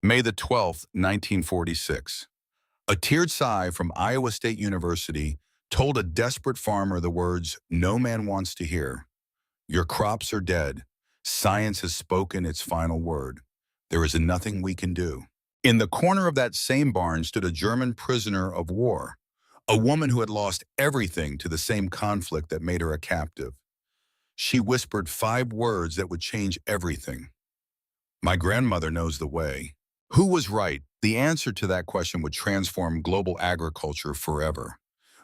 May the 12th, 1946. A teared sigh from Iowa State University told a desperate farmer the words no man wants to hear. Your crops are dead. Science has spoken its final word. There is nothing we can do. In the corner of that same barn stood a German prisoner of war, a woman who had lost everything to the same conflict that made her a captive. She whispered 5 words that would change everything. My grandmother knows the way. Who was right? The answer to that question would transform global agriculture forever.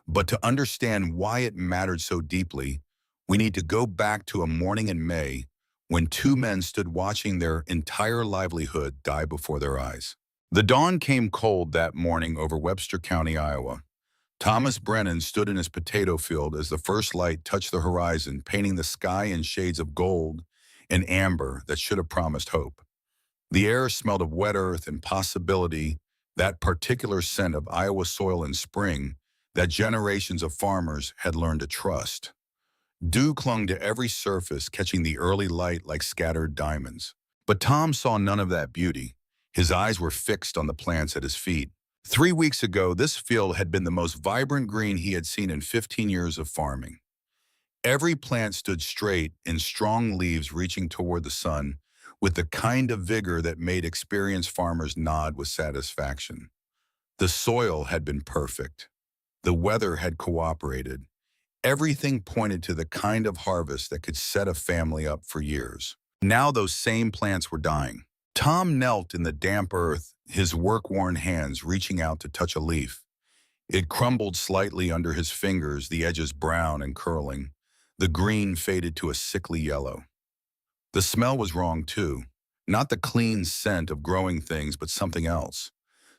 But to understand why it mattered so deeply, we need to go back to a morning in May when 2 men stood watching their entire livelihood die before their eyes. The dawn came cold that morning over Webster County, Iowa. Thomas Brennan stood in his potato field as the first light touched the horizon, painting the sky in shades of gold and amber that should have promised hope. The air smelled of wet earth and possibility, that particular scent of Iowa soil in spring that generations of farmers had learned to trust. Dew clung to every surface, catching the early light like scattered diamonds. But Tom saw none of that beauty. His eyes were fixed on the plants at his feet. 3 weeks ago, this field had been the most vibrant green he had seen in 15 years of farming. Every plant stood straight in strong leaves reaching toward the sun, with the kind of vigor that made experienced farmers nod with satisfaction. The soil had been perfect. The weather had cooperated. Everything pointed to the kind of harvest that could set a family up for years. Now those same plants were dying. Tom knelt in the damp earth, his work-worn hands reaching out to touch a leaf. It crumbled slightly under his fingers, the edges brown and curling. The green faded to a sickly yellow. The smell was wrong too. Not the clean scent of growing things, but something else.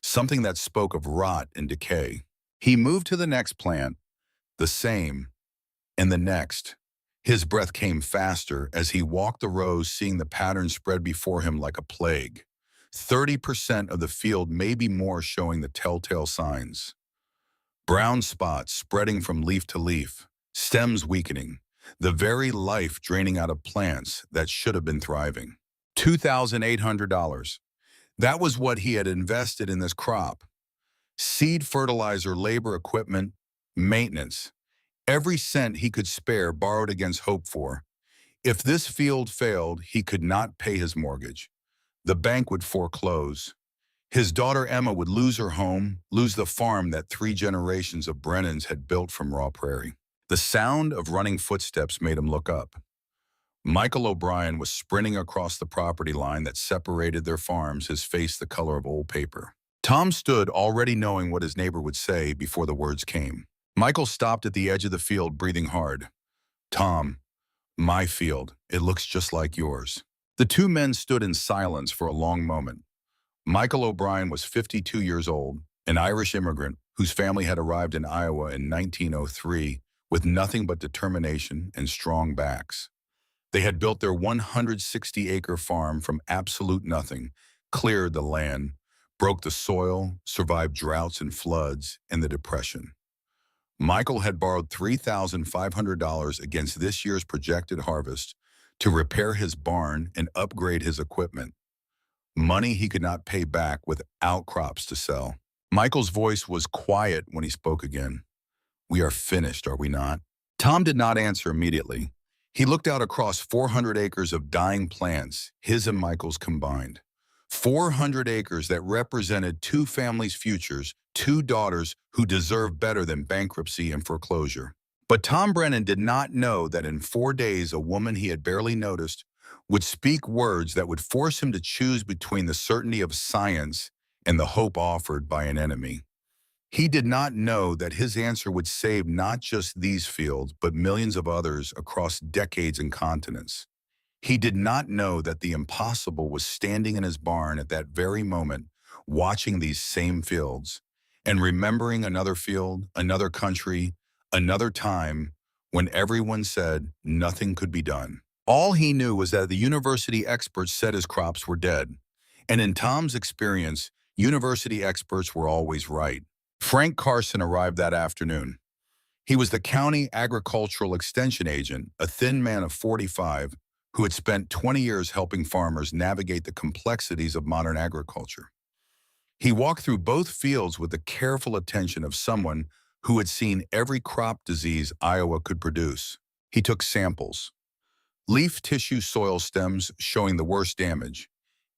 Something that spoke of rot and decay. He moved to the next plant, the same, and the next. His breath came faster as he walked the rows, seeing the pattern spread before him like a plague. 30% of the field, maybe more, showing the telltale signs. Brown spots spreading from leaf to leaf, stems weakening, the very life draining out of plants that should have been thriving. $2,800. That was what he had invested in this crop. Seed, fertilizer, labor, equipment, maintenance. Every cent he could spare borrowed against hope for. If this field failed, he could not pay his mortgage. The bank would foreclose. His daughter Emma would lose her home, lose the farm that 3 generations of Brennans had built from raw prairie. The sound of running footsteps made him look up. Michael O'Brien was sprinting across the property line that separated their farms, his face the color of old paper. Tom stood, already knowing what his neighbor would say before the words came. Michael stopped at the edge of the field, breathing hard. Tom, my field, it looks just like yours. The 2 men stood in silence for a long moment. Michael O'Brien was 52 years old, an Irish immigrant whose family had arrived in Iowa in 1903 with nothing but determination and strong backs. They had built their 160-acre farm from absolute nothing, cleared the land, broke the soil, survived droughts and floods, and the Depression. Michael had borrowed $3,500 against this year's projected harvest to repair his barn and upgrade his equipment. Money he could not pay back without crops to sell. Michael's voice was quiet when he spoke again. We are finished, are we not? Tom did not answer immediately. He looked out across 400 acres of dying plants, his and Michael's combined. 400 acres that represented 2 families' futures, 2 daughters who deserved better than bankruptcy and foreclosure. But Tom Brennan did not know that in 4 days, a woman he had barely noticed would speak words that would force him to choose between the certainty of science and the hope offered by an enemy. He did not know that his answer would save not just these fields, but millions of others across decades and continents. He did not know that the impossible was standing in his barn at that very moment, watching these same fields, and remembering another field, another country, another time, when everyone said nothing could be done. All he knew was that the university experts said his crops were dead. And in Tom's experience, university experts were always right. Frank Carson arrived that afternoon. He was the county agricultural extension agent, a thin man of 45, who had spent 20 years helping farmers navigate the complexities of modern agriculture. He walked through both fields with the careful attention of someone who had seen every crop disease Iowa could produce. He took samples, leaf tissue soil stems showing the worst damage.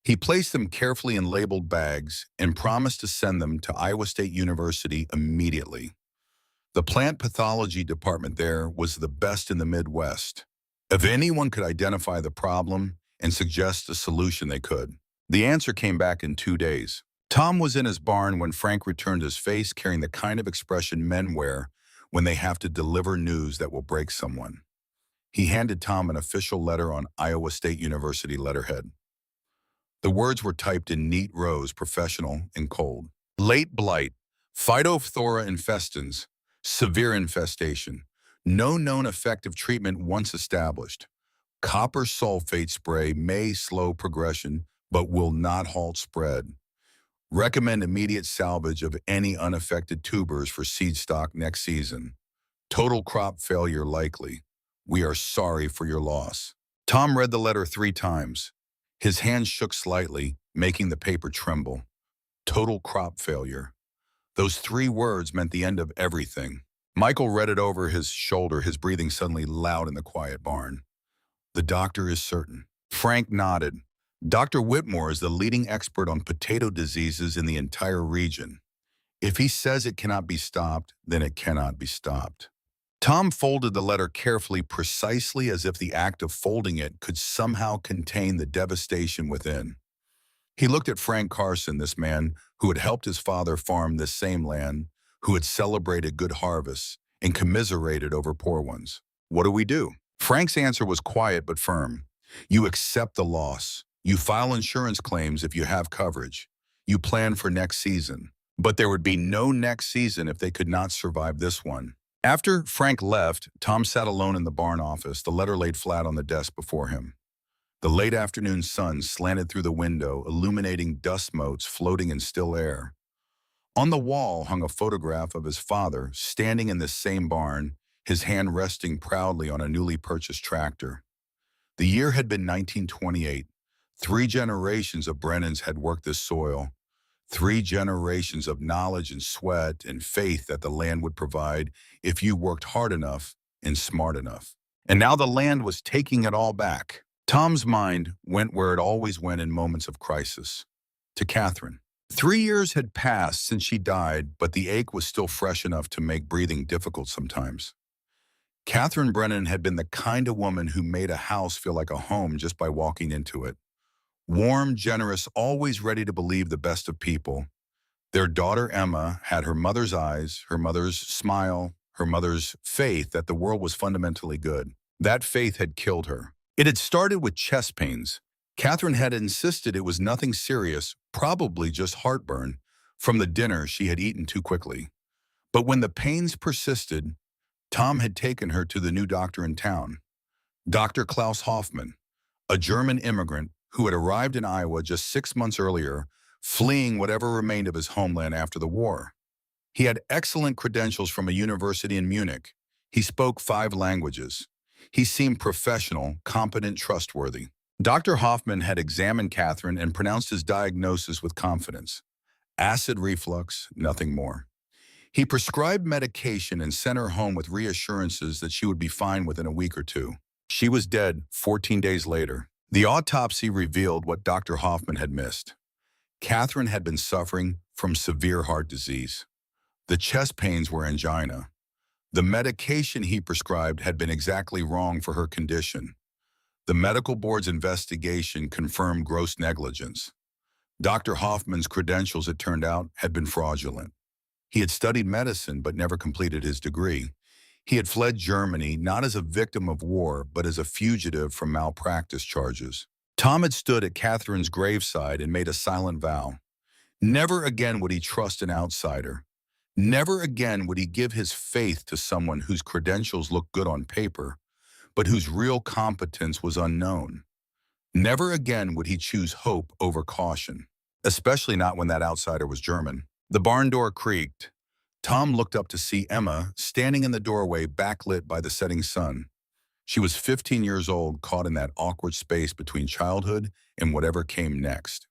He placed them carefully in labeled bags and promised to send them to Iowa State University immediately. The plant pathology department there was the best in the Midwest. If anyone could identify the problem and suggest a solution, they could. The answer came back in 2 days. Tom was in his barn when Frank returned his face carrying the kind of expression men wear when they have to deliver news that will break someone. He handed Tom an official letter on Iowa State University letterhead. The words were typed in neat rows, professional and cold. Late blight, Phytophthora infestans, severe infestation, no known effective treatment once established. Copper sulfate spray may slow progression, but will not halt spread. Recommend immediate salvage of any unaffected tubers for seed stock next season. Total crop failure likely. We are sorry for your loss. Tom read the letter 3 times. His hands shook slightly, making the paper tremble. Total crop failure. Those 3 words meant the end of everything. Michael read it over his shoulder, his breathing suddenly loud in the quiet barn. The doctor is certain. Frank nodded. Dr. Whitmore is the leading expert on potato diseases in the entire region. If he says it cannot be stopped, then it cannot be stopped. Tom folded the letter carefully, precisely as if the act of folding it could somehow contain the devastation within. He looked at Frank Carson, this man who had helped his father farm this same land, who had celebrated good harvests and commiserated over poor ones. What do we do? Frank's answer was quiet but firm. You accept the loss. You file insurance claims if you have coverage. You plan for next season. But there would be no next season if they could not survive this one. After Frank left, Tom sat alone in the barn office, the letter laid flat on the desk before him. The late afternoon sun slanted through the window, illuminating dust motes floating in still air. On the wall hung a photograph of his father, standing in this same barn, his hand resting proudly on a newly purchased tractor. The year had been 1928. 3 generations of Brennans had worked this soil. 3 generations of knowledge and sweat and faith that the land would provide if you worked hard enough and smart enough. And now the land was taking it all back. Tom's mind went where it always went in moments of crisis, to Catherine. 3 years had passed since she died, but the ache was still fresh enough to make breathing difficult sometimes. Catherine Brennan had been the kind of woman who made a house feel like a home just by walking into it. Warm, generous, always ready to believe the best of people. Their daughter Emma had her mother's eyes, her mother's smile, her mother's faith that the world was fundamentally good. That faith had killed her. It had started with chest pains. Catherine had insisted it was nothing serious, probably just heartburn, from the dinner she had eaten too quickly. But when the pains persisted, Tom had taken her to the new doctor in town, Dr. Klaus Hoffman, a German immigrant who had arrived in Iowa just 6 months earlier, fleeing whatever remained of his homeland after the war. He had excellent credentials from a university in Munich. He spoke 5 languages. He seemed professional, competent, trustworthy. Dr. Hoffman had examined Catherine and pronounced his diagnosis with confidence. Acid reflux, nothing more. He prescribed medication and sent her home with reassurances that she would be fine within a week or 2. She was dead 14 days later. The autopsy revealed what Dr. Hoffman had missed. Catherine had been suffering from severe heart disease. The chest pains were angina. The medication he prescribed had been exactly wrong for her condition. The medical board's investigation confirmed gross negligence. Dr. Hoffman's credentials, it turned out, had been fraudulent. He had studied medicine but never completed his degree. He had fled Germany not as a victim of war but as a fugitive from malpractice charges. Tom had stood at Catherine's graveside and made a silent vow. Never again would he trust an outsider. Never again would he give his faith to someone whose credentials looked good on paper, but whose real competence was unknown. Never again would he choose hope over caution, especially not when that outsider was German. The barn door creaked. Tom looked up to see Emma standing in the doorway, backlit by the setting sun. She was 15 years old, caught in that awkward space between childhood and whatever came next.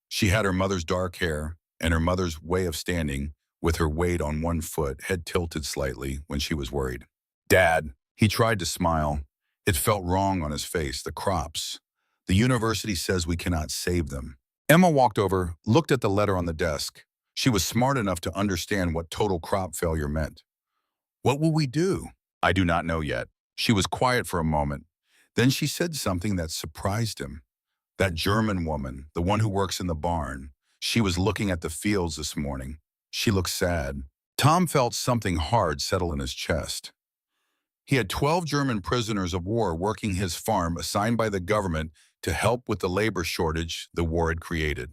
She had her mother's dark hair and her mother's way of standing with her weight on one foot, head tilted slightly when she was worried. Dad, he tried to smile. It felt wrong on his face, the crops. The university says we cannot save them. Emma walked over, looked at the letter on the desk. She was smart enough to understand what total crop failure meant. What will we do? I do not know yet. She was quiet for a moment. Then she said something that surprised him. That German woman, the one who works in the barn, she was looking at the fields this morning. She looked sad. Tom felt something hard settle in his chest. He had 12 German prisoners of war working his farm assigned by the government to help with the labor shortage the war had created.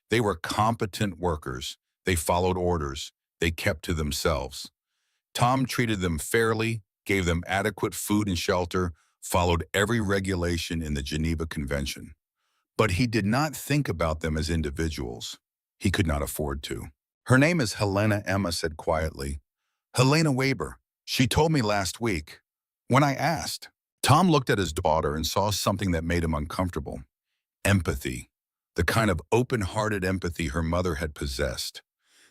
They were competent workers. They followed orders. They kept to themselves. Tom treated them fairly, gave them adequate food and shelter, followed every regulation in the Geneva Convention. But he did not think about them as individuals. He could not afford to. Her name is Helena, Emma said quietly. Helena Weber. She told me last week. When I asked, Tom looked at his daughter and saw something that made him uncomfortable. Empathy. The kind of open-hearted empathy her mother had possessed.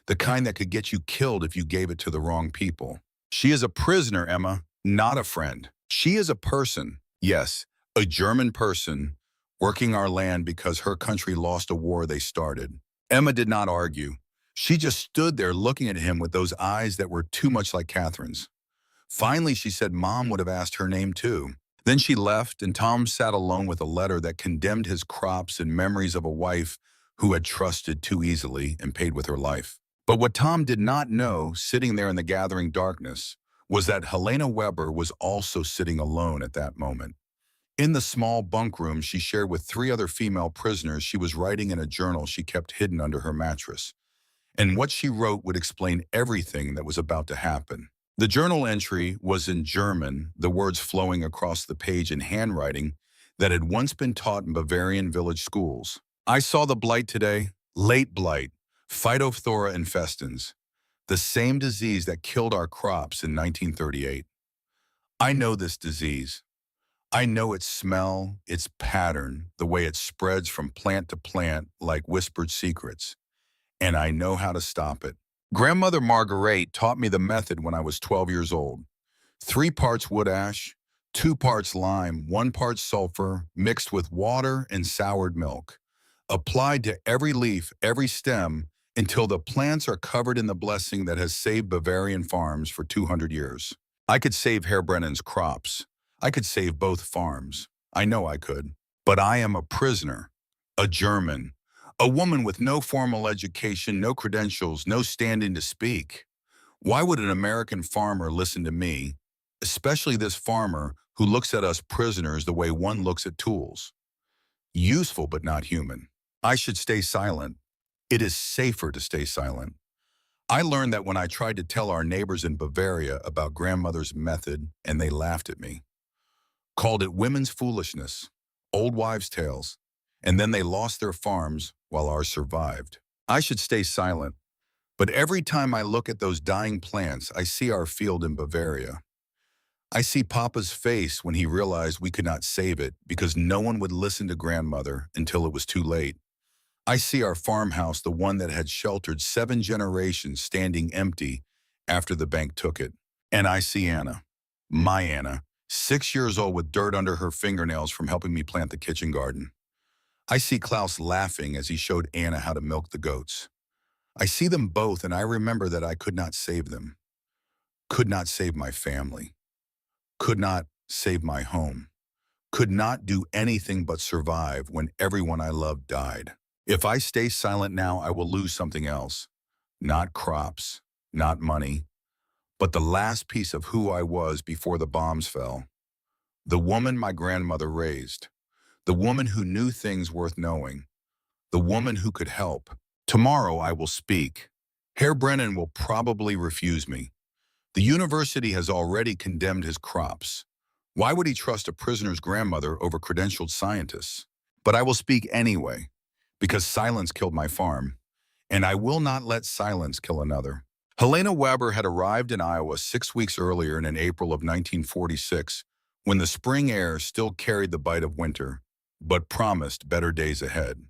The kind that could get you killed if you gave it to the wrong people. She is a prisoner, Emma, not a friend. She is a person, yes, a German person, working our land because her country lost a war they started. Emma did not argue. She just stood there looking at him with those eyes that were too much like Catherine's. Finally, she said Mom would have asked her name too. Then she left, and Tom sat alone with a letter that condemned his crops and memories of a wife who had trusted too easily and paid with her life. But what Tom did not know, sitting there in the gathering darkness, was that Helena Weber was also sitting alone at that moment. In the small bunk room she shared with 3 other female prisoners, she was writing in a journal she kept hidden under her mattress. And what she wrote would explain everything that was about to happen. The journal entry was in German, the words flowing across the page in handwriting that had once been taught in Bavarian village schools. I saw the blight today, late blight, Phytophthora infestans, the same disease that killed our crops in 1938. I know this disease. I know its smell, its pattern, the way it spreads from plant to plant like whispered secrets. And I know how to stop it. Grandmother Marguerite taught me the method when I was 12 years old. 3 parts wood ash, 2 parts lime, 1 part sulfur, mixed with water and soured milk. Applied to every leaf, every stem, until the plants are covered in the blessing that has saved Bavarian farms for 200 years. I could save Herr Brennan's crops. I could save both farms. I know I could. But I am a prisoner, a German, a woman with no formal education, no credentials, no standing to speak. Why would an American farmer listen to me, especially this farmer who looks at us prisoners the way one looks at tools? Useful but not human. I should stay silent. It is safer to stay silent. I learned that when I tried to tell our neighbors in Bavaria about grandmother's method, and they laughed at me. Called it women's foolishness, old wives' tales, and then they lost their farms while ours survived. I should stay silent, but every time I look at those dying plants, I see our field in Bavaria. I see Papa's face when he realized we could not save it because no one would listen to grandmother until it was too late. I see our farmhouse, the one that had sheltered 7 generations, standing empty after the bank took it. And I see Anna, my Anna, 6 years old with dirt under her fingernails from helping me plant the kitchen garden. I see Klaus laughing as he showed Anna how to milk the goats. I see them both and I remember that I could not save them, could not save my family, could not save my home, could not do anything but survive when everyone I loved died. If I stay silent now, I will lose something else. Not crops, not money, but the last piece of who I was before the bombs fell. The woman my grandmother raised. The woman who knew things worth knowing. The woman who could help. Tomorrow I will speak. Herr Brennan will probably refuse me. The university has already condemned his crops. Why would he trust a prisoner's grandmother over credentialed scientists? But I will speak anyway, because silence killed my farm, and I will not let silence kill another. Helena Weber had arrived in Iowa 6 weeks earlier in April of 1946 when the spring air still carried the bite of winter, but promised better days ahead.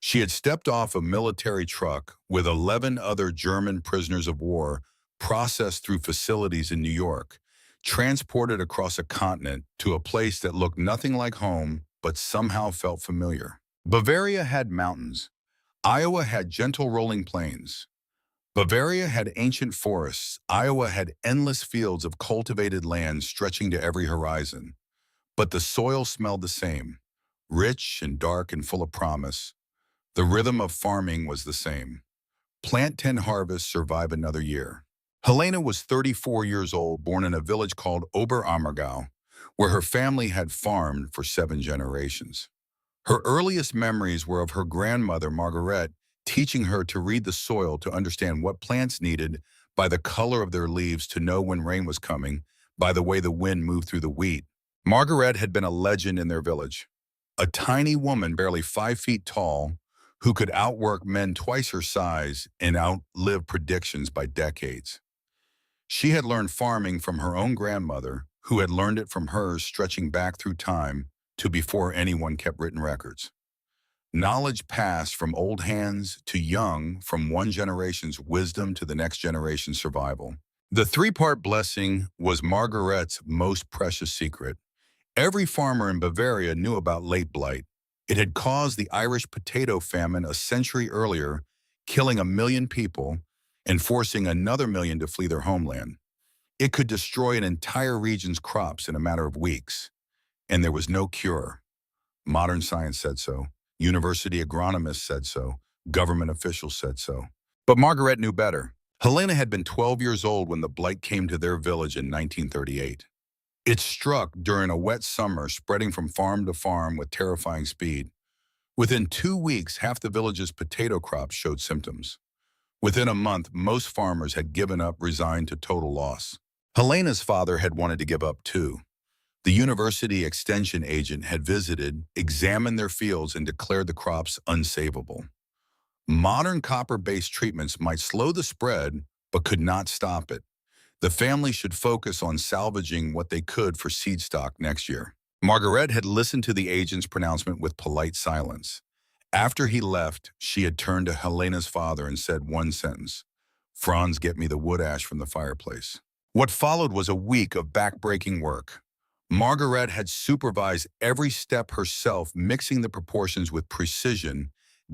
She had stepped off a military truck with 11 other German prisoners of war processed through facilities in New York, transported across a continent to a place that looked nothing like home but somehow felt familiar. Bavaria had mountains. Iowa had gentle rolling plains. Bavaria had ancient forests. Iowa had endless fields of cultivated land stretching to every horizon. But the soil smelled the same, rich and dark and full of promise. The rhythm of farming was the same. Plant 10 harvests, survive another year. Helena was 34 years old, born in a village called Oberammergau, where her family had farmed for 7 generations. Her earliest memories were of her grandmother, Margaret, teaching her to read the soil to understand what plants needed, by the color of their leaves to know when rain was coming, by the way the wind moved through the wheat. Margaret had been a legend in their village, a tiny woman barely 5 feet tall who could outwork men twice her size and outlive predictions by decades. She had learned farming from her own grandmother, who had learned it from hers, stretching back through time to before anyone kept written records. Knowledge passed from old hands to young, from one generation's wisdom to the next generation's survival. The 3-part blessing was Margaret's most precious secret. Every farmer in Bavaria knew about late blight. It had caused the Irish potato famine a century earlier, killing 1 million people and forcing another million to flee their homeland. It could destroy an entire region's crops in a matter of weeks, and there was no cure. Modern science said so. University agronomists said so. Government officials said so. But Margaret knew better. Helena had been 12 years old when the blight came to their village in 1938. It struck during a wet summer, spreading from farm to farm with terrifying speed. Within 2 weeks, half the village's potato crops showed symptoms. Within a month, most farmers had given up, resigned to total loss. Helena's father had wanted to give up too. The university extension agent had visited, examined their fields, and declared the crops unsavable. Modern copper-based treatments might slow the spread, but could not stop it. The family should focus on salvaging what they could for seed stock next year. Margaret had listened to the agent's pronouncement with polite silence. After he left, she had turned to Helena's father and said one sentence: "Franz, get me the wood ash from the fireplace." What followed was a week of back-breaking work. Margaret had supervised every step herself, mixing the proportions with precision,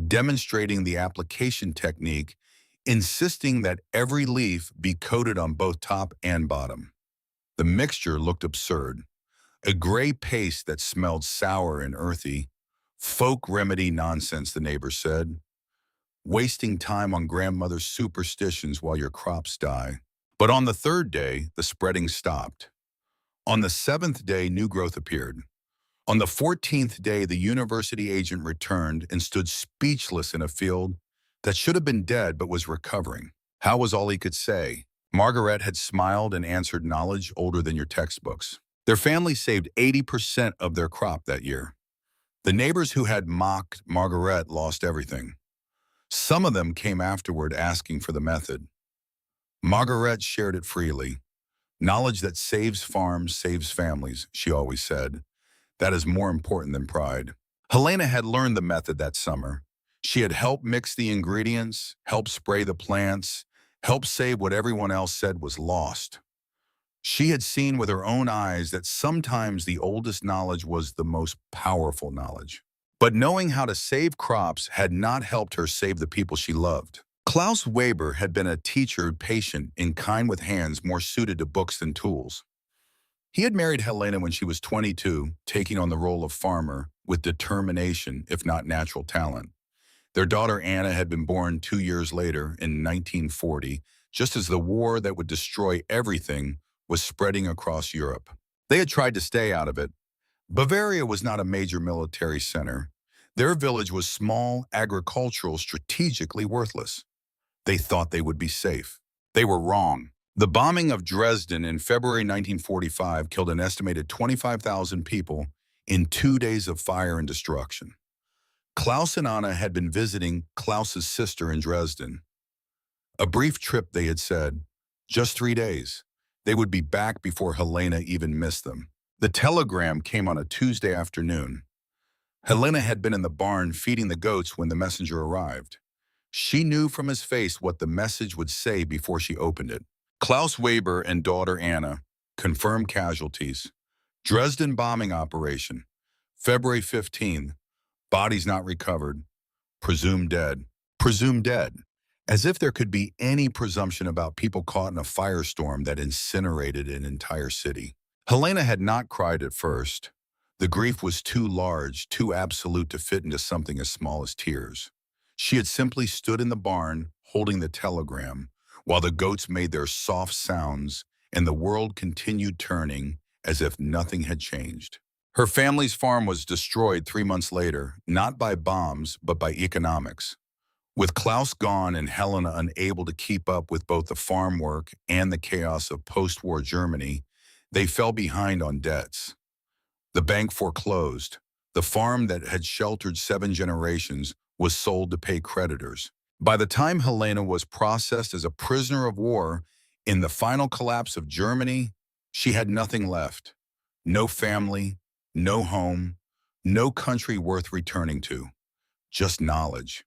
demonstrating the application technique, insisting that every leaf be coated on both top and bottom. The mixture looked absurd, a gray paste that smelled sour and earthy. Folk remedy nonsense, the neighbors said. Wasting time on grandmother's superstitions while your crops die. But on the 3rd day, the spreading stopped. On the 7th day, new growth appeared. On the 14th day, the university agent returned and stood speechless in a field that should have been dead but was recovering. How was all he could say? Margaret had smiled and answered, "Knowledge older than your textbooks." Their family saved 80% of their crop that year. The neighbors who had mocked Margaret lost everything. Some of them came afterward asking for the method. Margaret shared it freely. "Knowledge that saves farms saves families," she always said. "That is more important than pride." Helena had learned the method that summer. She had helped mix the ingredients, helped spray the plants, helped save what everyone else said was lost. She had seen with her own eyes that sometimes the oldest knowledge was the most powerful knowledge. But knowing how to save crops had not helped her save the people she loved. Klaus Weber had been a teacher, patient and kind, with hands more suited to books than tools. He had married Helena when she was 22, taking on the role of farmer with determination, if not natural talent. Their daughter Anna had been born 2 years later in 1940, just as the war that would destroy everything was spreading across Europe. They had tried to stay out of it. Bavaria was not a major military center. Their village was small, agricultural, strategically worthless. They thought they would be safe. They were wrong. The bombing of Dresden in February 1945 killed an estimated 25,000 people in 2 days of fire and destruction. Klaus and Anna had been visiting Klaus's sister in Dresden. A brief trip, they had said, just 3 days. They would be back before Helena even missed them. The telegram came on a Tuesday afternoon. Helena had been in the barn feeding the goats when the messenger arrived. She knew from his face what the message would say before she opened it. Klaus Weber and daughter Anna, confirmed casualties. Dresden bombing operation. February 15th, bodies not recovered. Presumed dead. Presumed dead. As if there could be any presumption about people caught in a firestorm that incinerated an entire city. Helena had not cried at first. The grief was too large, too absolute to fit into something as small as tears. She had simply stood in the barn, holding the telegram, while the goats made their soft sounds and the world continued turning as if nothing had changed. Her family's farm was destroyed 3 months later, not by bombs, but by economics. With Klaus gone and Helena unable to keep up with both the farm work and the chaos of post-war Germany, they fell behind on debts. The bank foreclosed. The farm that had sheltered 7 generations was sold to pay creditors. By the time Helena was processed as a prisoner of war in the final collapse of Germany, she had nothing left. No family, no home, no country worth returning to. Just knowledge.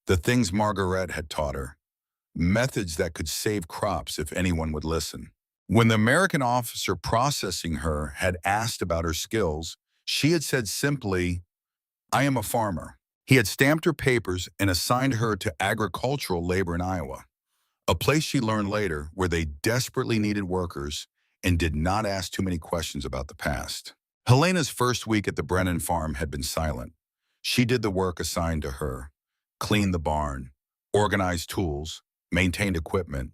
The things Margaret had taught her. Methods that could save crops if anyone would listen. When the American officer processing her had asked about her skills, she had said simply, "I am a farmer." He had stamped her papers and assigned her to agricultural labor in Iowa, a place she learned later where they desperately needed workers and did not ask too many questions about the past. Helena's first week at the Brennan farm had been silent. She did the work assigned to her, cleaned the barn, organized tools, maintained equipment,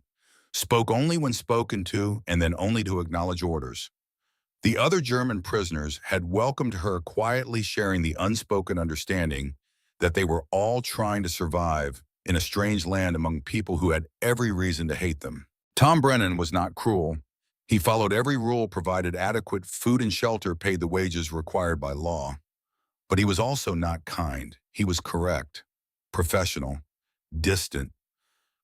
spoke only when spoken to and then only to acknowledge orders. The other German prisoners had welcomed her, quietly sharing the unspoken understanding that they were all trying to survive in a strange land among people who had every reason to hate them. Tom Brennan was not cruel. He followed every rule, provided adequate food and shelter, paid the wages required by law. But he was also not kind. He was correct, professional, distant.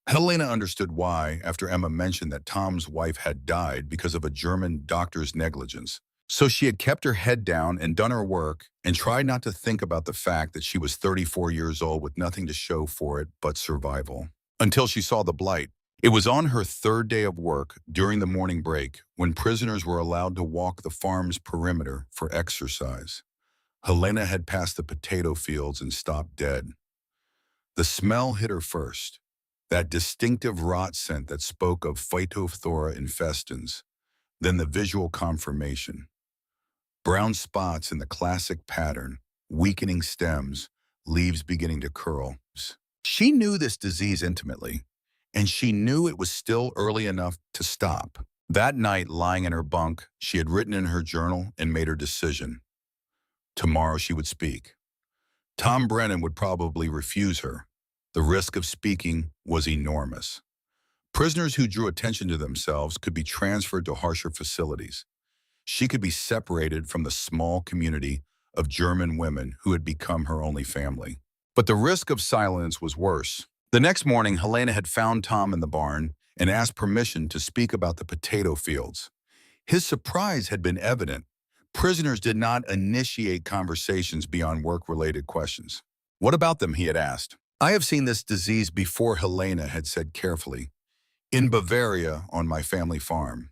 Helena understood why after Emma mentioned that Tom's wife had died because of a German doctor's negligence. So she had kept her head down and done her work and tried not to think about the fact that she was 34 years old with nothing to show for it but survival. Until she saw the blight. It was on her 3rd day of work, during the morning break, when prisoners were allowed to walk the farm's perimeter for exercise. Helena had passed the potato fields and stopped dead. The smell hit her first, that distinctive rot scent that spoke of Phytophthora infestans, then the visual confirmation. Brown spots in the classic pattern, weakening stems, leaves beginning to curl. She knew this disease intimately, and she knew it was still early enough to stop. That night, lying in her bunk, she had written in her journal and made her decision. Tomorrow she would speak. Tom Brennan would probably refuse her. The risk of speaking was enormous. Prisoners who drew attention to themselves could be transferred to harsher facilities. She could be separated from the small community of German women who had become her only family. But the risk of silence was worse. The next morning, Helena had found Tom in the barn and asked permission to speak about the potato fields. His surprise had been evident. Prisoners did not initiate conversations beyond work-related questions. "What about them?" he had asked. "I have seen this disease before," Helena had said carefully. "In Bavaria, on my family farm.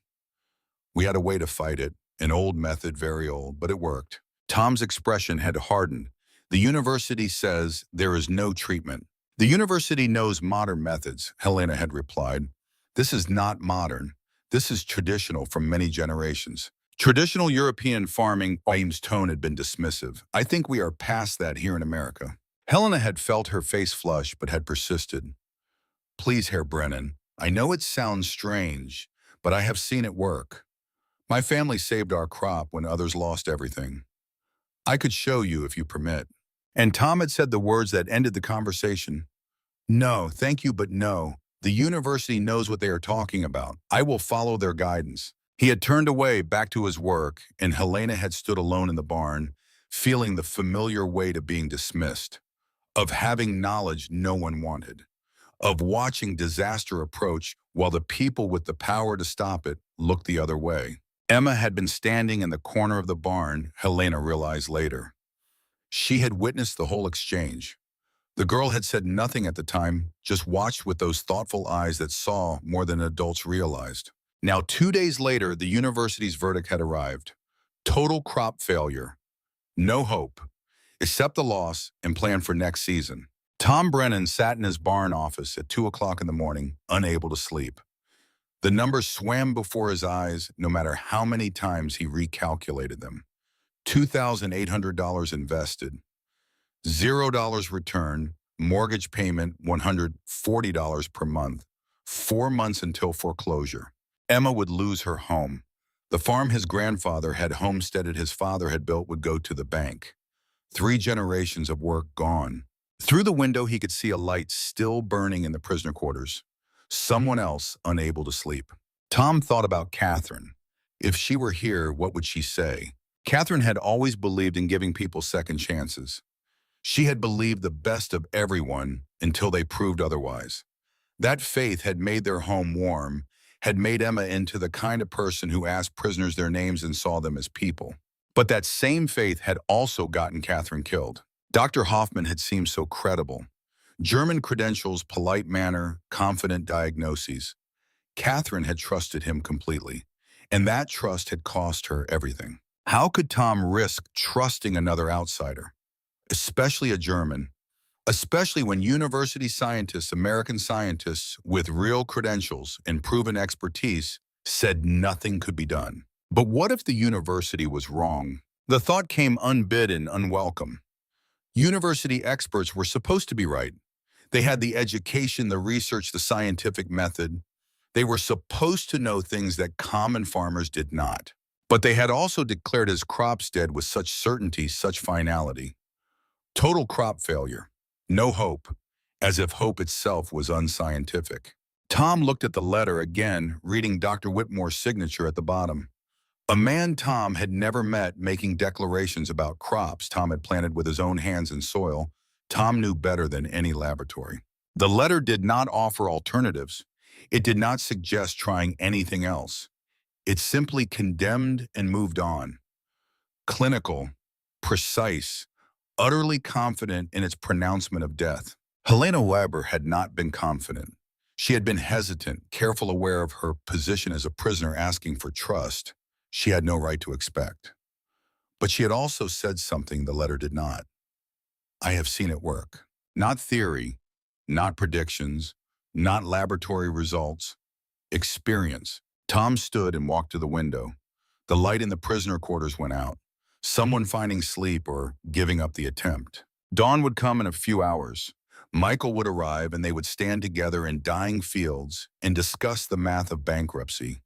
We had a way to fight it, an old method, very old, but it worked." Tom's expression had hardened. "The university says there is no treatment." "The university knows modern methods," Helena had replied. "This is not modern. This is traditional from many generations." Traditional European farming. Aim's tone had been dismissive. "I think we are past that here in America." Helena had felt her face flush, but had persisted. "Please, Herr Brennan, I know it sounds strange, but I have seen it work. My family saved our crop when others lost everything. I could show you if you permit." And Tom had said the words that ended the conversation. "No, thank you, but no. The university knows what they are talking about. I will follow their guidance." He had turned away, back to his work, and Helena had stood alone in the barn, feeling the familiar weight of being dismissed, of having knowledge no one wanted, of watching disaster approach while the people with the power to stop it looked the other way. Emma had been standing in the corner of the barn, Helena realized later. She had witnessed the whole exchange. The girl had said nothing at the time, just watched with those thoughtful eyes that saw more than adults realized. Now, 2 days later, the university's verdict had arrived. Total crop failure. No hope. Accept the loss and plan for next season. Tom Brennan sat in his barn office at 2 o'clock in the morning, unable to sleep. The numbers swam before his eyes no matter how many times he recalculated them. $2,800 invested, $0 return, mortgage payment $140 per month, 4 months until foreclosure. Emma would lose her home. The farm his grandfather had homesteaded his father had built would go to the bank. 3 generations of work gone. Through the window, he could see a light still burning in the prisoner quarters. Someone else unable to sleep. Tom thought about Catherine. If she were here, what would she say? Catherine had always believed in giving people second chances. She had believed the best of everyone until they proved otherwise. That faith had made their home warm, had made Emma into the kind of person who asked prisoners their names and saw them as people. But that same faith had also gotten Catherine killed. Dr. Hoffman had seemed so credible. German credentials, polite manner, confident diagnoses. Catherine had trusted him completely, and that trust had cost her everything. How could Tom risk trusting another outsider, especially a German, especially when university scientists, American scientists with real credentials and proven expertise said nothing could be done? But what if the university was wrong? The thought came unbidden, unwelcome. University experts were supposed to be right. They had the education, the research, the scientific method. They were supposed to know things that common farmers did not. But they had also declared his crops dead with such certainty, such finality. Total crop failure. No hope, as if hope itself was unscientific. Tom looked at the letter again, reading Dr. Whitmore's signature at the bottom. A man Tom had never met making declarations about crops Tom had planted with his own hands in soil Tom knew better than any laboratory. The letter did not offer alternatives. It did not suggest trying anything else. It simply condemned and moved on. Clinical, precise, utterly confident in its pronouncement of death. Helena Weber had not been confident. She had been hesitant, careful, aware of her position as a prisoner asking for trust she had no right to expect. But she had also said something the letter did not. I have seen it work. Not theory, not predictions, not laboratory results. Experience. Tom stood and walked to the window. The light in the prisoner quarters went out. Someone finding sleep or giving up the attempt. Dawn would come in a few hours. Michael would arrive and they would stand together in dying fields and discuss the math of bankruptcy.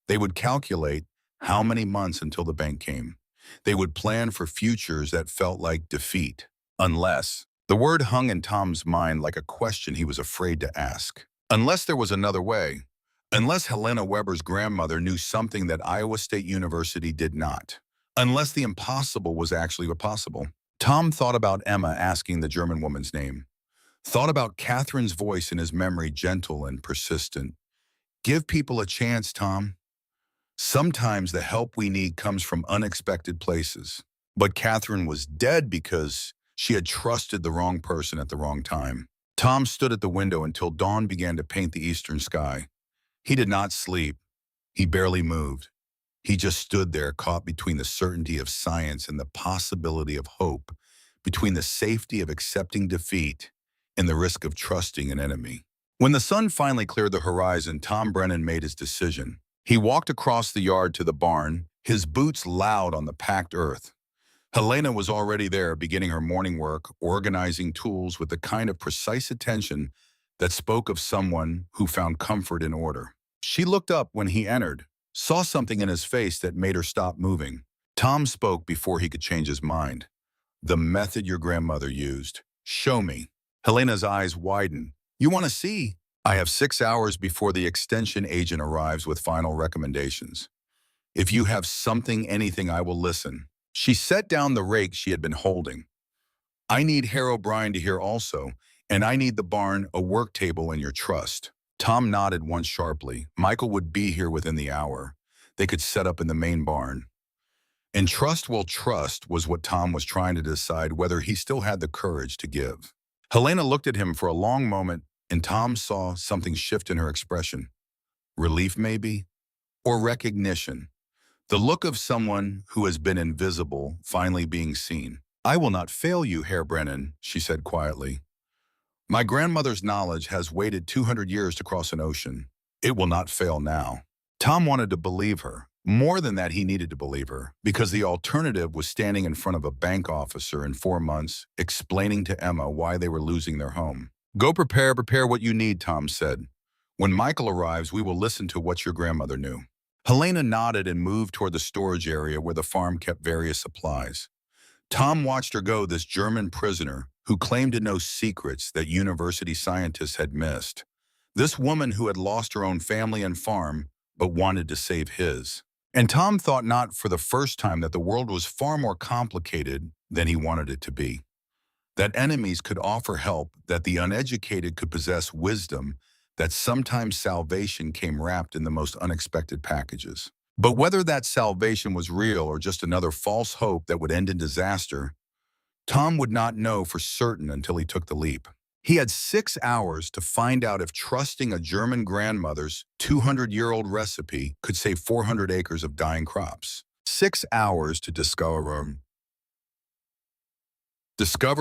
They would calculate how many months until the bank came. They would plan for futures that felt like defeat. Unless. The word hung in Tom's mind like a question he was afraid to ask. Unless there was another way. Unless Helena Weber's grandmother knew something that Iowa State University did not. Unless the impossible was actually possible. Tom thought about Emma asking the German woman's name. Thought about Catherine's voice in his memory, gentle and persistent. Give people a chance, Tom. Sometimes the help we need comes from unexpected places. But Catherine was dead because she had trusted the wrong person at the wrong time. Tom stood at the window until dawn began to paint the eastern sky. He did not sleep. He barely moved. He just stood there, caught between the certainty of science and the possibility of hope, between the safety of accepting defeat and the risk of trusting an enemy. When the sun finally cleared the horizon, Tom Brennan made his decision. He walked across the yard to the barn, his boots loud on the packed earth. Helena was already there, beginning her morning work, organizing tools with the kind of precise attention that spoke of someone who found comfort in order. She looked up when he entered, saw something in his face that made her stop moving. Tom spoke before he could change his mind. The method your grandmother used. Show me. Helena's eyes widened. You want to see? I have 6 hours before the extension agent arrives with final recommendations. If you have something, anything, I will listen. She set down the rake she had been holding. I need Herr O'Brien to hear also, and I need the barn, a work table, and your trust. Tom nodded once sharply. Michael would be here within the hour. they could set up in the main barn. And trust was what Tom was trying to decide whether he still had the courage to give. Helena looked at him for a long moment, and Tom saw something shift in her expression. Relief, maybe? Or recognition. The look of someone who has been invisible finally being seen. "I will not fail you, Herr Brennan," she said quietly. "My grandmother's knowledge has waited 200 years to cross an ocean. It will not fail now." Tom wanted to believe her. More than that, he needed to believe her, because the alternative was standing in front of a bank officer in 4 months, explaining to Emma why they were losing their home. "Go prepare what you need," Tom said. "When Michael arrives, we will listen to what your grandmother knew." Helena nodded and moved toward the storage area where the farm kept various supplies. Tom watched her go, this German prisoner who claimed to know secrets that university scientists had missed. This woman who had lost her own family and farm, but wanted to save his. And Tom thought not for the first time that the world was far more complicated than he wanted it to be. That enemies could offer help, that the uneducated could possess wisdom, that sometimes salvation came wrapped in the most unexpected packages. But whether that salvation was real or just another false hope that would end in disaster, Tom would not know for certain until he took the leap. He had 6 hours to find out if trusting a German grandmother's 200-year-old recipe could save 400 acres of dying crops. 6 hours to discover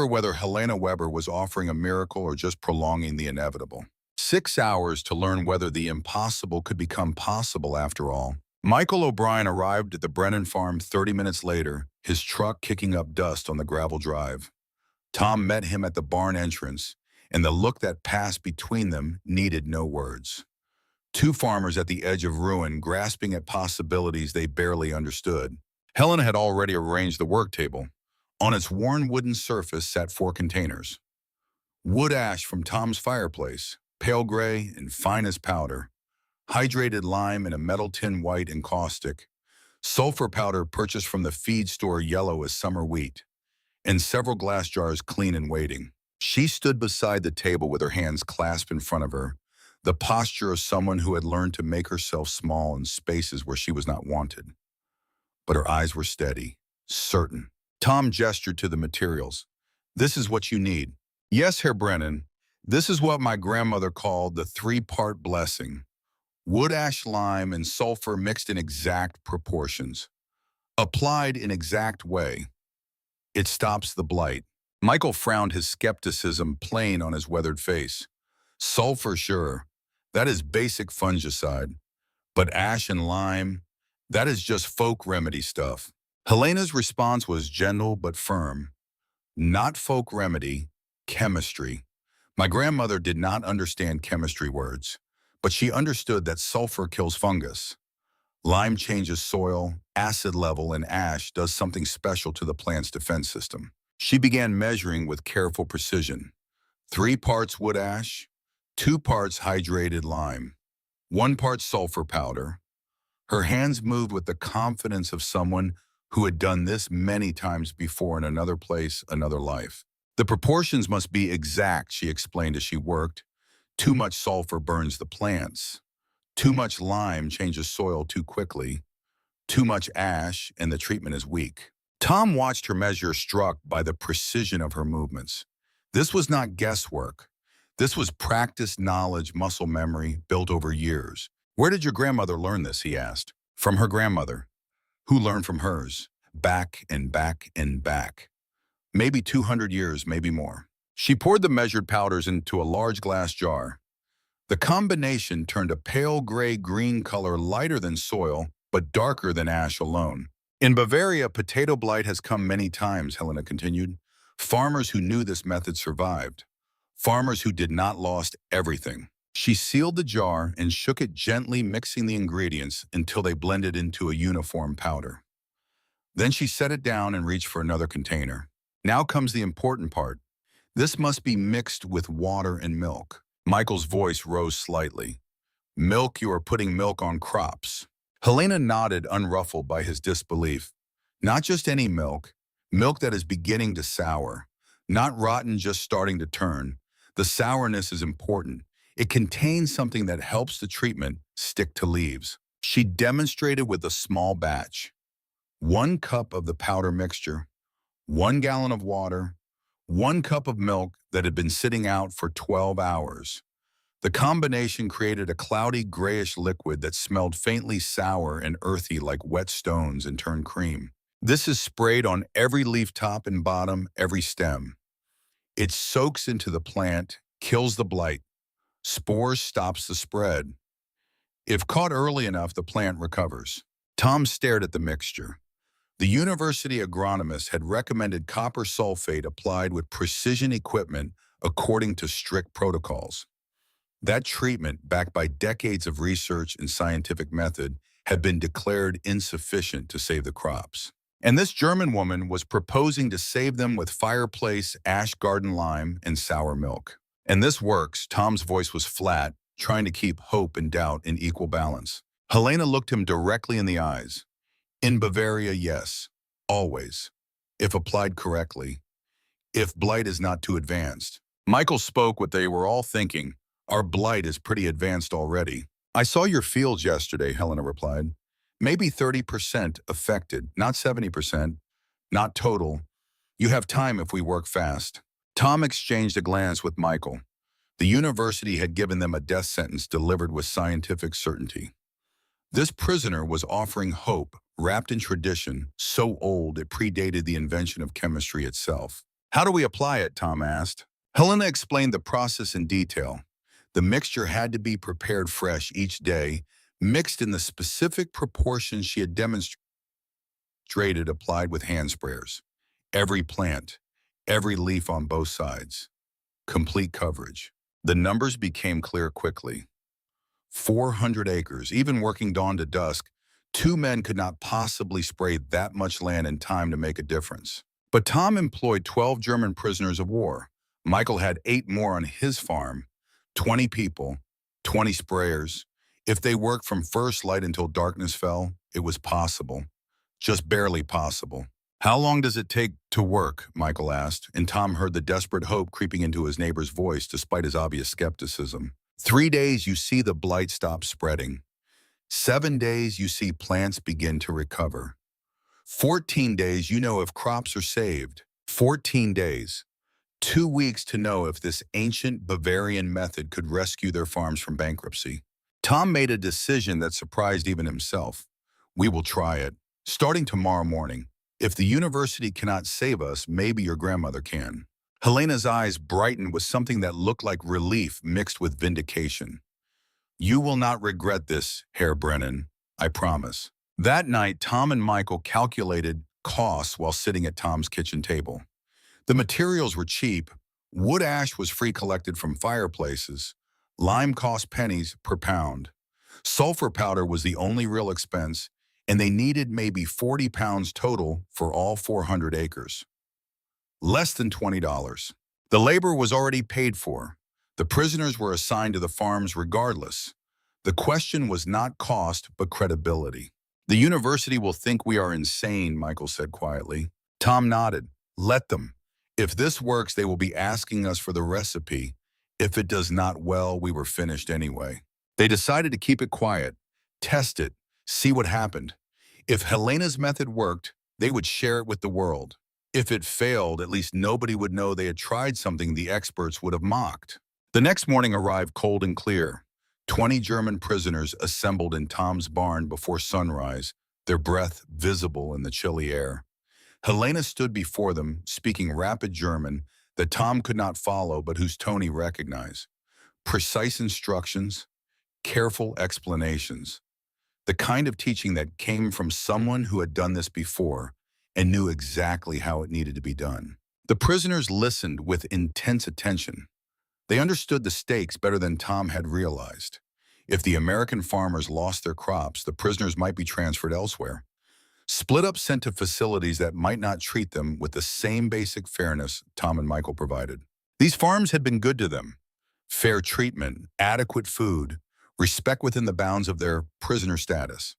whether Helena Weber was offering a miracle or just prolonging the inevitable. 6 hours to learn whether the impossible could become possible after all. Michael O'Brien arrived at the Brennan farm 30 minutes later, his truck kicking up dust on the gravel drive. Tom met him at the barn entrance, and the look that passed between them needed no words. Two farmers at the edge of ruin, grasping at possibilities they barely understood. Helena had already arranged the work table. On its worn wooden surface sat 4 containers. Wood ash from Tom's fireplace, pale gray and fine as powder. Hydrated lime in a metal tin, white and caustic. Sulfur powder purchased from the feed store, yellow as summer wheat. And several glass jars, clean and waiting. She stood beside the table with her hands clasped in front of her, the posture of someone who had learned to make herself small in spaces where she was not wanted. But her eyes were steady, certain. Tom gestured to the materials. "This is what you need." "Yes, Herr Brennan. This is what my grandmother called the 3-part blessing. Wood ash, lime, and sulfur mixed in exact proportions. Applied in exact way. It stops the blight." Michael frowned, his skepticism plain on his weathered face. "Sulfur, sure. That is basic fungicide. But ash and lime, that is just folk remedy stuff." Helena's response was gentle but firm. "Not folk remedy, chemistry." My grandmother did not understand chemistry words, but she understood that sulfur kills fungus. Lime changes soil, acid level, and ash does something special to the plant's defense system. She began measuring with careful precision. 3 parts wood ash, 2 parts hydrated lime, 1 part sulfur powder. Her hands moved with the confidence of someone who had done this many times before in another place, another life. "The proportions must be exact," she explained as she worked. "Too much sulfur burns the plants. Too much lime changes soil too quickly. Too much ash, and the treatment is weak." Tom watched her measure, struck by the precision of her movements. This was not guesswork. This was practiced knowledge, muscle memory, built over years. "Where did your grandmother learn this?" he asked. "From her grandmother." "Who learned from hers?" "Back and back and back. Maybe 200 years, maybe more." She poured the measured powders into a large glass jar. The combination turned a pale gray-green color, lighter than soil, but darker than ash alone. "In Bavaria, potato blight has come many times," Helena continued. "Farmers who knew this method survived. Farmers who did not lost everything." She sealed the jar and shook it gently, mixing the ingredients until they blended into a uniform powder. Then she set it down and reached for another container. "Now comes the important part. This must be mixed with water and milk." Michael's voice rose slightly. "Milk? You are putting milk on crops." Helena nodded, unruffled by his disbelief. "Not just any milk. Milk that is beginning to sour. Not rotten, just starting to turn. The sourness is important. It contains something that helps the treatment stick to leaves." She demonstrated with a small batch. 1 cup of the powder mixture, 1 gallon of water, 1 cup of milk that had been sitting out for 12 hours. The combination created a cloudy grayish liquid that smelled faintly sour and earthy like wet stones and turned cream. This is sprayed on every leaf top and bottom, every stem. It soaks into the plant, kills the blight. Spores stops the spread. If caught early enough, the plant recovers. Tom stared at the mixture. The university agronomist had recommended copper sulfate applied with precision equipment according to strict protocols. That treatment, backed by decades of research and scientific method, had been declared insufficient to save the crops. And this German woman was proposing to save them with fireplace, ash garden lime, and sour milk. And this works. Tom's voice was flat, trying to keep hope and doubt in equal balance. Helena looked him directly in the eyes. In Bavaria, yes. Always. If applied correctly. If blight is not too advanced. Michael spoke what they were all thinking. Our blight is pretty advanced already. I saw your fields yesterday, Helena replied. Maybe 30% affected, not 70%, not total. You have time if we work fast. Tom exchanged a glance with Michael. The university had given them a death sentence delivered with scientific certainty. This prisoner was offering hope, wrapped in tradition, so old it predated the invention of chemistry itself. How do we apply it? Tom asked. Helena explained the process in detail. The mixture had to be prepared fresh each day, mixed in the specific proportions she had demonstrated, applied with hand sprayers. Every plant, every leaf on both sides. Complete coverage. The numbers became clear quickly. 400 acres, even working dawn to dusk, 2 men could not possibly spray that much land in time to make a difference. But Tom employed 12 German prisoners of war. Michael had 8 more on his farm. 20 people, 20 sprayers. If they worked from first light until darkness fell, it was possible. Just barely possible. How long does it take to work? Michael asked, and Tom heard the desperate hope creeping into his neighbor's voice despite his obvious skepticism. 3 days you see the blight stop spreading. 7 days you see plants begin to recover. 14 days you know if crops are saved. 14 days. 2 weeks to know if this ancient Bavarian method could rescue their farms from bankruptcy. Tom made a decision that surprised even himself. We will try it. Starting tomorrow morning. If the university cannot save us, maybe your grandmother can. Helena's eyes brightened with something that looked like relief mixed with vindication. You will not regret this, Herr Brennan, I promise. That night, Tom and Michael calculated costs while sitting at Tom's kitchen table. The materials were cheap. Wood ash was free collected from fireplaces. Lime cost pennies per pound. Sulfur powder was the only real expense, and they needed maybe 40 pounds total for all 400 acres. Less than $20. The labor was already paid for. The prisoners were assigned to the farms regardless. The question was not cost, but credibility. The university will think we are insane, Michael said quietly. Tom nodded. Let them. If this works, they will be asking us for the recipe. If it does not, well, we were finished anyway. They decided to keep it quiet, test it, see what happened. If Helena's method worked, they would share it with the world. If it failed, at least nobody would know they had tried something the experts would have mocked. The next morning arrived cold and clear. 20 German prisoners assembled in Tom's barn before sunrise, their breath visible in the chilly air. Helena stood before them, speaking rapid German that Tom could not follow but whose tone he recognized. Precise instructions, careful explanations. The kind of teaching that came from someone who had done this before and knew exactly how it needed to be done. The prisoners listened with intense attention. They understood the stakes better than Tom had realized. If the American farmers lost their crops, the prisoners might be transferred elsewhere. Split up, sent to facilities that might not treat them with the same basic fairness Tom and Michael provided. These farms had been good to them. Fair treatment, adequate food, respect within the bounds of their prisoner status.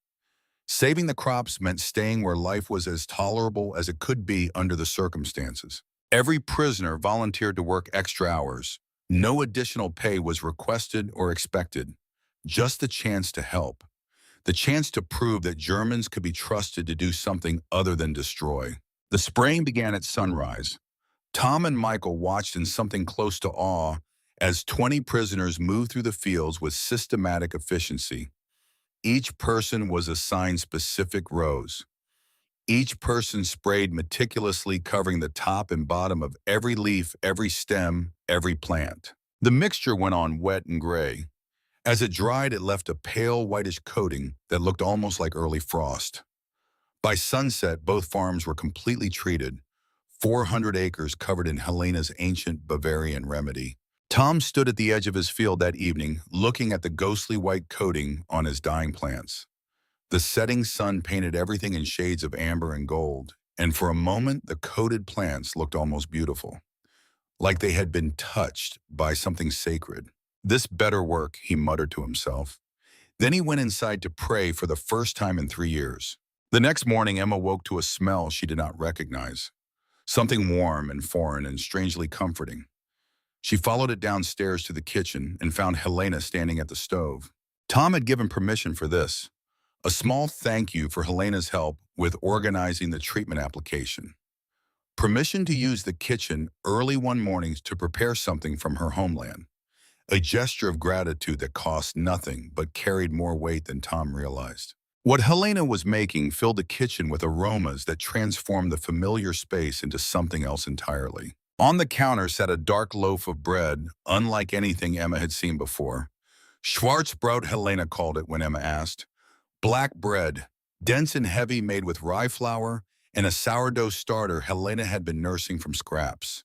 Saving the crops meant staying where life was as tolerable as it could be under the circumstances. Every prisoner volunteered to work extra hours. No additional pay was requested or expected, just the chance to help. the chance to prove that Germans could be trusted to do something other than destroy. The spraying began at sunrise. Tom and Michael watched in something close to awe as 20 prisoners moved through the fields with systematic efficiency. Each person was assigned specific rows. Each person sprayed meticulously, covering the top and bottom of every leaf, every stem, every plant. The mixture went on wet and gray. As it dried, it left a pale whitish coating that looked almost like early frost. By sunset, both farms were completely treated, 400 acres covered in Helena's ancient Bavarian remedy. Tom stood at the edge of his field that evening, looking at the ghostly white coating on his dying plants. The setting sun painted everything in shades of amber and gold, and for a moment the coated plants looked almost beautiful, like they had been touched by something sacred. "This better work," he muttered to himself. Then he went inside to pray for the first time in 3 years. The next morning, Emma woke to a smell she did not recognize, something warm and foreign and strangely comforting. She followed it downstairs to the kitchen and found Helena standing at the stove. Tom had given permission for this, a small thank you for Helena's help with organizing the treatment application. Permission to use the kitchen early one morning to prepare something from her homeland. A gesture of gratitude that cost nothing but carried more weight than Tom realized. What Helena was making filled the kitchen with aromas that transformed the familiar space into something else entirely. On the counter sat a dark loaf of bread, unlike anything Emma had seen before. Schwarzbrot, Helena called it when Emma asked. Black bread, dense and heavy, made with rye flour and a sourdough starter Helena had been nursing from scraps.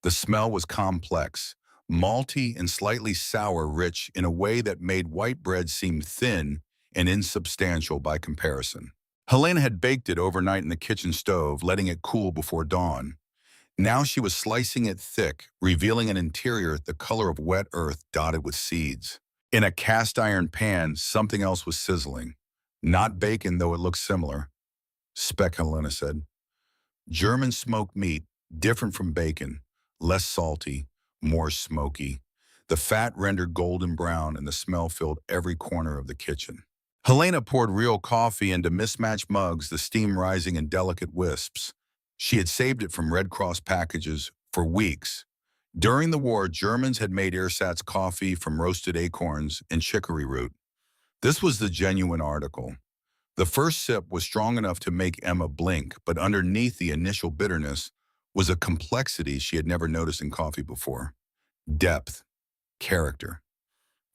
The smell was complex, malty and slightly sour, rich in a way that made white bread seem thin and insubstantial by comparison. Helena had baked it overnight in the kitchen stove, letting it cool before dawn. Now she was slicing it thick, revealing an interior the color of wet earth dotted with seeds. In a cast iron pan, something else was sizzling. Not bacon, though it looked similar. Speck, Helena said. German smoked meat, different from bacon, less salty, more smoky. The fat rendered golden brown and the smell filled every corner of the kitchen. Helena poured real coffee into mismatched mugs, the steam rising in delicate wisps. She had saved it from Red Cross packages for weeks. During the war, Germans had made ersatz coffee from roasted acorns and chicory root. This was the genuine article. The first sip was strong enough to make Emma blink, but underneath the initial bitterness was a complexity she had never noticed in coffee before. Depth, character.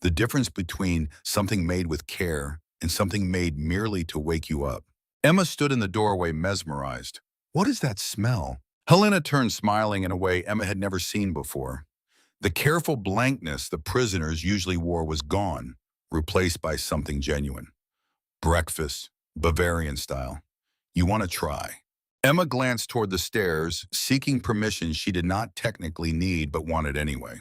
The difference between something made with care and something made merely to wake you up. Emma stood in the doorway, mesmerized. What is that smell? Helena turned, smiling in a way Emma had never seen before. The careful blankness the prisoners usually wore was gone, replaced by something genuine. Breakfast, Bavarian style. You want to try? Emma glanced toward the stairs, seeking permission she did not technically need but wanted anyway.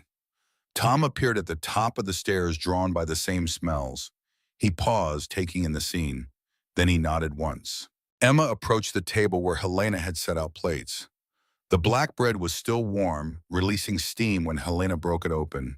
Tom appeared at the top of the stairs, drawn by the same smells. He paused, taking in the scene. Then he nodded once. Emma approached the table where Helena had set out plates. The black bread was still warm, releasing steam when Helena broke it open.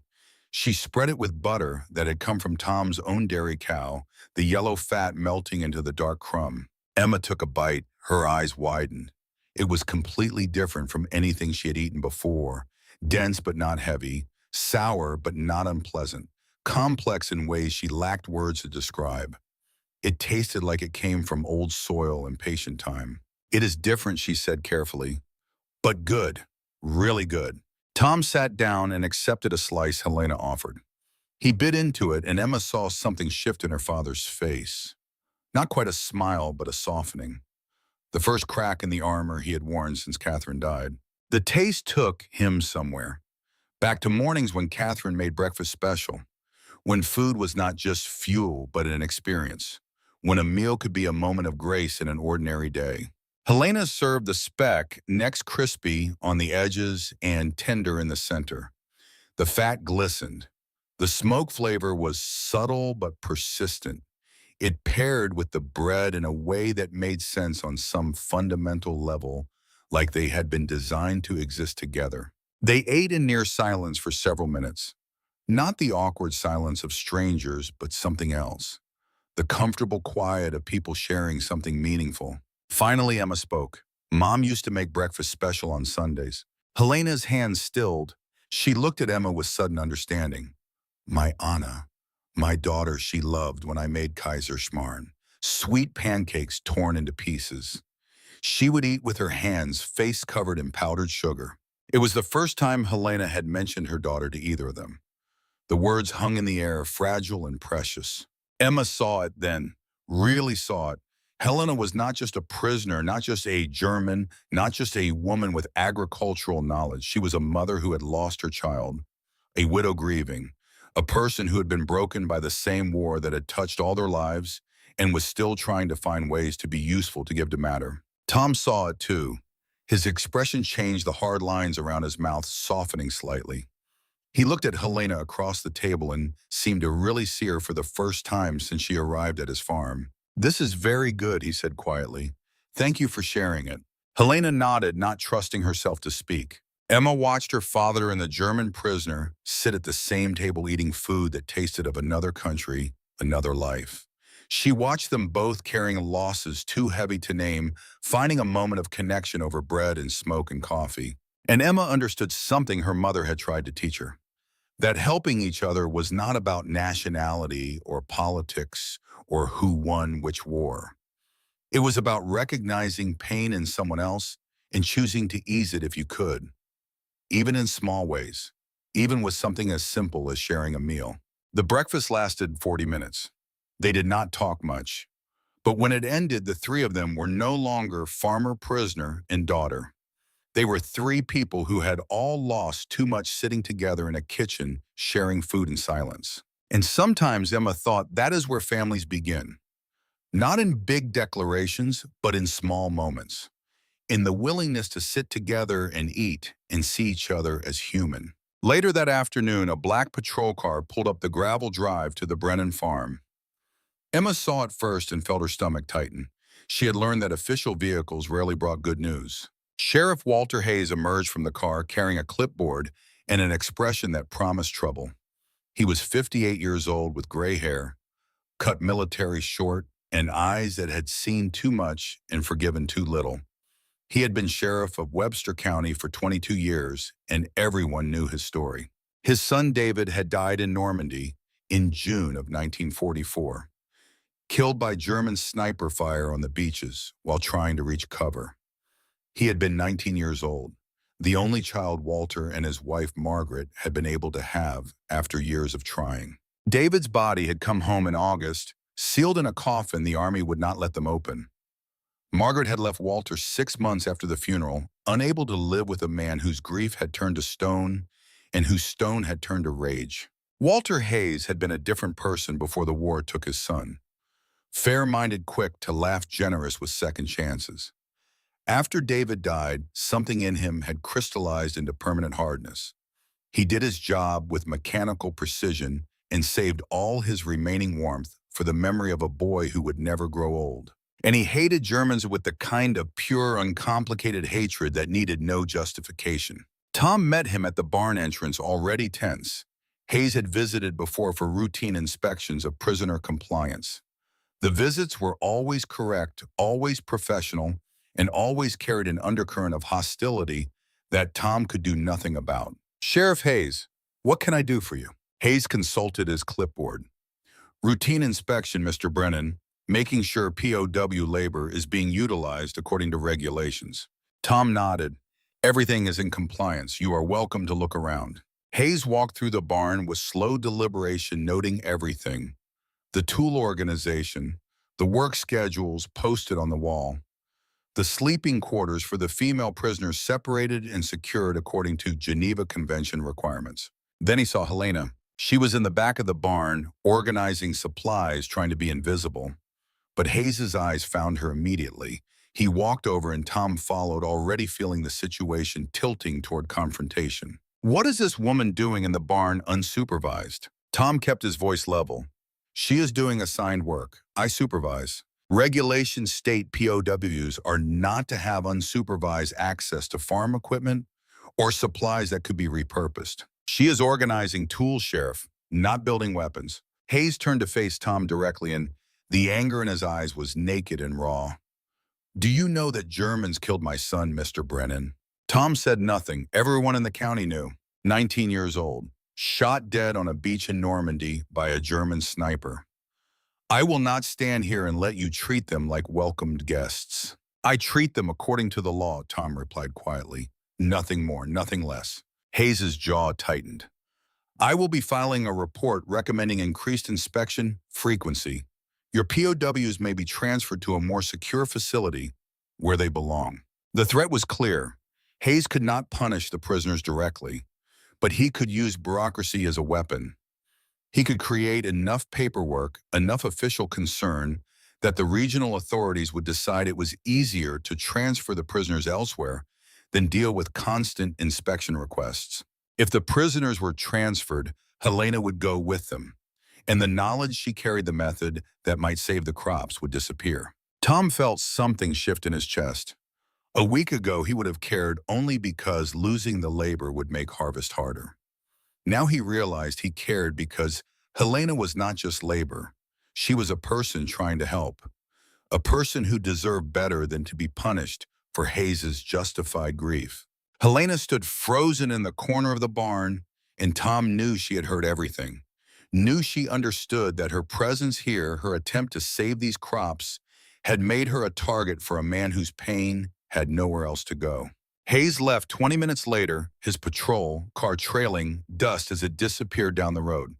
She spread it with butter that had come from Tom's own dairy cow, the yellow fat melting into the dark crumb. Emma took a bite, her eyes widened. It was completely different from anything she had eaten before. Dense but not heavy, sour but not unpleasant, complex in ways she lacked words to describe. It tasted like it came from old soil and patient time. It is different, she said carefully, but good, really good. Tom sat down and accepted a slice Helena offered. He bit into it, and Emma saw something shift in her father's face. Not quite a smile, but a softening. The first crack in the armor he had worn since Catherine died. The taste took him somewhere. Back to mornings when Catherine made breakfast special. When food was not just fuel, but an experience. When a meal could be a moment of grace in an ordinary day. Helena served the speck, next crispy on the edges and tender in the center. The fat glistened. The smoke flavor was subtle but persistent. It paired with the bread in a way that made sense on some fundamental level, like they had been designed to exist together. They ate in near silence for several minutes. Not the awkward silence of strangers, but something else. the comfortable quiet of people sharing something meaningful. Finally, Emma spoke. Mom used to make breakfast special on Sundays. Helena's hands stilled. She looked at Emma with sudden understanding. My Anna, my daughter she loved when I made Kaiser Schmarrn. Sweet pancakes torn into pieces. She would eat with her hands, face covered in powdered sugar. It was the first time Helena had mentioned her daughter to either of them. The words hung in the air, fragile and precious. Emma saw it then, really saw it. Helena was not just a prisoner, not just a German, not just a woman with agricultural knowledge. She was a mother who had lost her child, a widow grieving, a person who had been broken by the same war that had touched all their lives and was still trying to find ways to be useful to give to matter. Tom saw it too. His expression changed, the hard lines around his mouth softening slightly. He looked at Helena across the table and seemed to really see her for the first time since she arrived at his farm. This is very good, he said quietly. Thank you for sharing it. Helena nodded, not trusting herself to speak. Emma watched her father and the German prisoner sit at the same table eating food that tasted of another country, another life. She watched them both carrying losses too heavy to name, finding a moment of connection over bread and smoke and coffee. And Emma understood something her mother had tried to teach her. That helping each other was not about nationality or politics or who won which war. It was about recognizing pain in someone else and choosing to ease it if you could, even in small ways, even with something as simple as sharing a meal. The breakfast lasted 40 minutes. They did not talk much, but when it ended, the three of them were no longer farmer, prisoner, and daughter. They were three people who had all lost too much sitting together in a kitchen, sharing food in silence. And sometimes Emma thought that is where families begin. Not in big declarations, but in small moments. In the willingness to sit together and eat and see each other as human. Later that afternoon, a black patrol car pulled up the gravel drive to the Brennan farm. Emma saw it first and felt her stomach tighten. She had learned that official vehicles rarely brought good news. Sheriff Walter Hayes emerged from the car carrying a clipboard and an expression that promised trouble. He was 58 years old with gray hair, cut military short, and eyes that had seen too much and forgiven too little. He had been sheriff of Webster County for 22 years, and everyone knew his story. His son David had died in Normandy in June of 1944, killed by German sniper fire on the beaches while trying to reach cover. He had been 19 years old, the only child Walter and his wife Margaret had been able to have after years of trying. David's body had come home in August, sealed in a coffin the army would not let them open. Margaret had left Walter 6 months after the funeral, unable to live with a man whose grief had turned to stone and whose stone had turned to rage. Walter Hayes had been a different person before the war took his son. Fair-minded, quick to laugh, generous with second chances. After David died, something in him had crystallized into permanent hardness. He did his job with mechanical precision and saved all his remaining warmth for the memory of a boy who would never grow old. And he hated Germans with the kind of pure, uncomplicated hatred that needed no justification. Tom met him at the barn entrance, already tense. Hayes had visited before for routine inspections of prisoner compliance. The visits were always correct, always professional, and always carried an undercurrent of hostility that Tom could do nothing about. Sheriff Hayes, what can I do for you? Hayes consulted his clipboard. Routine inspection, Mr. Brennan, making sure POW labor is being utilized according to regulations. Tom nodded. Everything is in compliance. You are welcome to look around. Hayes walked through the barn with slow deliberation, noting everything. The tool organization, the work schedules posted on the wall, the sleeping quarters for the female prisoners separated and secured according to Geneva Convention requirements. Then he saw Helena. She was in the back of the barn, organizing supplies, trying to be invisible. But Hayes's eyes found her immediately. He walked over and Tom followed, already feeling the situation tilting toward confrontation. What is this woman doing in the barn unsupervised? Tom kept his voice level. She is doing assigned work. I supervise. Regulations state POWs are not to have unsupervised access to farm equipment or supplies that could be repurposed. She is organizing tools, Sheriff, not building weapons. Hayes turned to face Tom directly, and The anger in his eyes was naked and raw. "Do you know that Germans killed my son, Mr. Brennan?" Tom said nothing. Everyone in the county knew. 19 years old, shot dead on a beach in Normandy by a German sniper. "I will not stand here and let you treat them like welcomed guests." "I treat them according to the law," Tom replied quietly. "Nothing more, nothing less." Hayes's jaw tightened. "I will be filing a report recommending increased inspection frequency. Your POWs may be transferred to a more secure facility where they belong." The threat was clear. Hayes could not punish the prisoners directly, but he could use bureaucracy as a weapon. He could create enough paperwork, enough official concern, that the regional authorities would decide it was easier to transfer the prisoners elsewhere than deal with constant inspection requests. If the prisoners were transferred, Helena would go with them, and the knowledge she carried the method that might save the crops would disappear. Tom felt something shift in his chest. A week ago, he would have cared only because losing the labor would make harvest harder. Now he realized he cared because Helena was not just labor. She was a person trying to help, a person who deserved better than to be punished for Hayes's justified grief. Helena stood frozen in the corner of the barn, and Tom knew she had heard everything. Knew she understood that her presence here, her attempt to save these crops, had made her a target for a man whose pain had nowhere else to go. Hayes left 20 minutes later, his patrol car trailing dust as it disappeared down the road.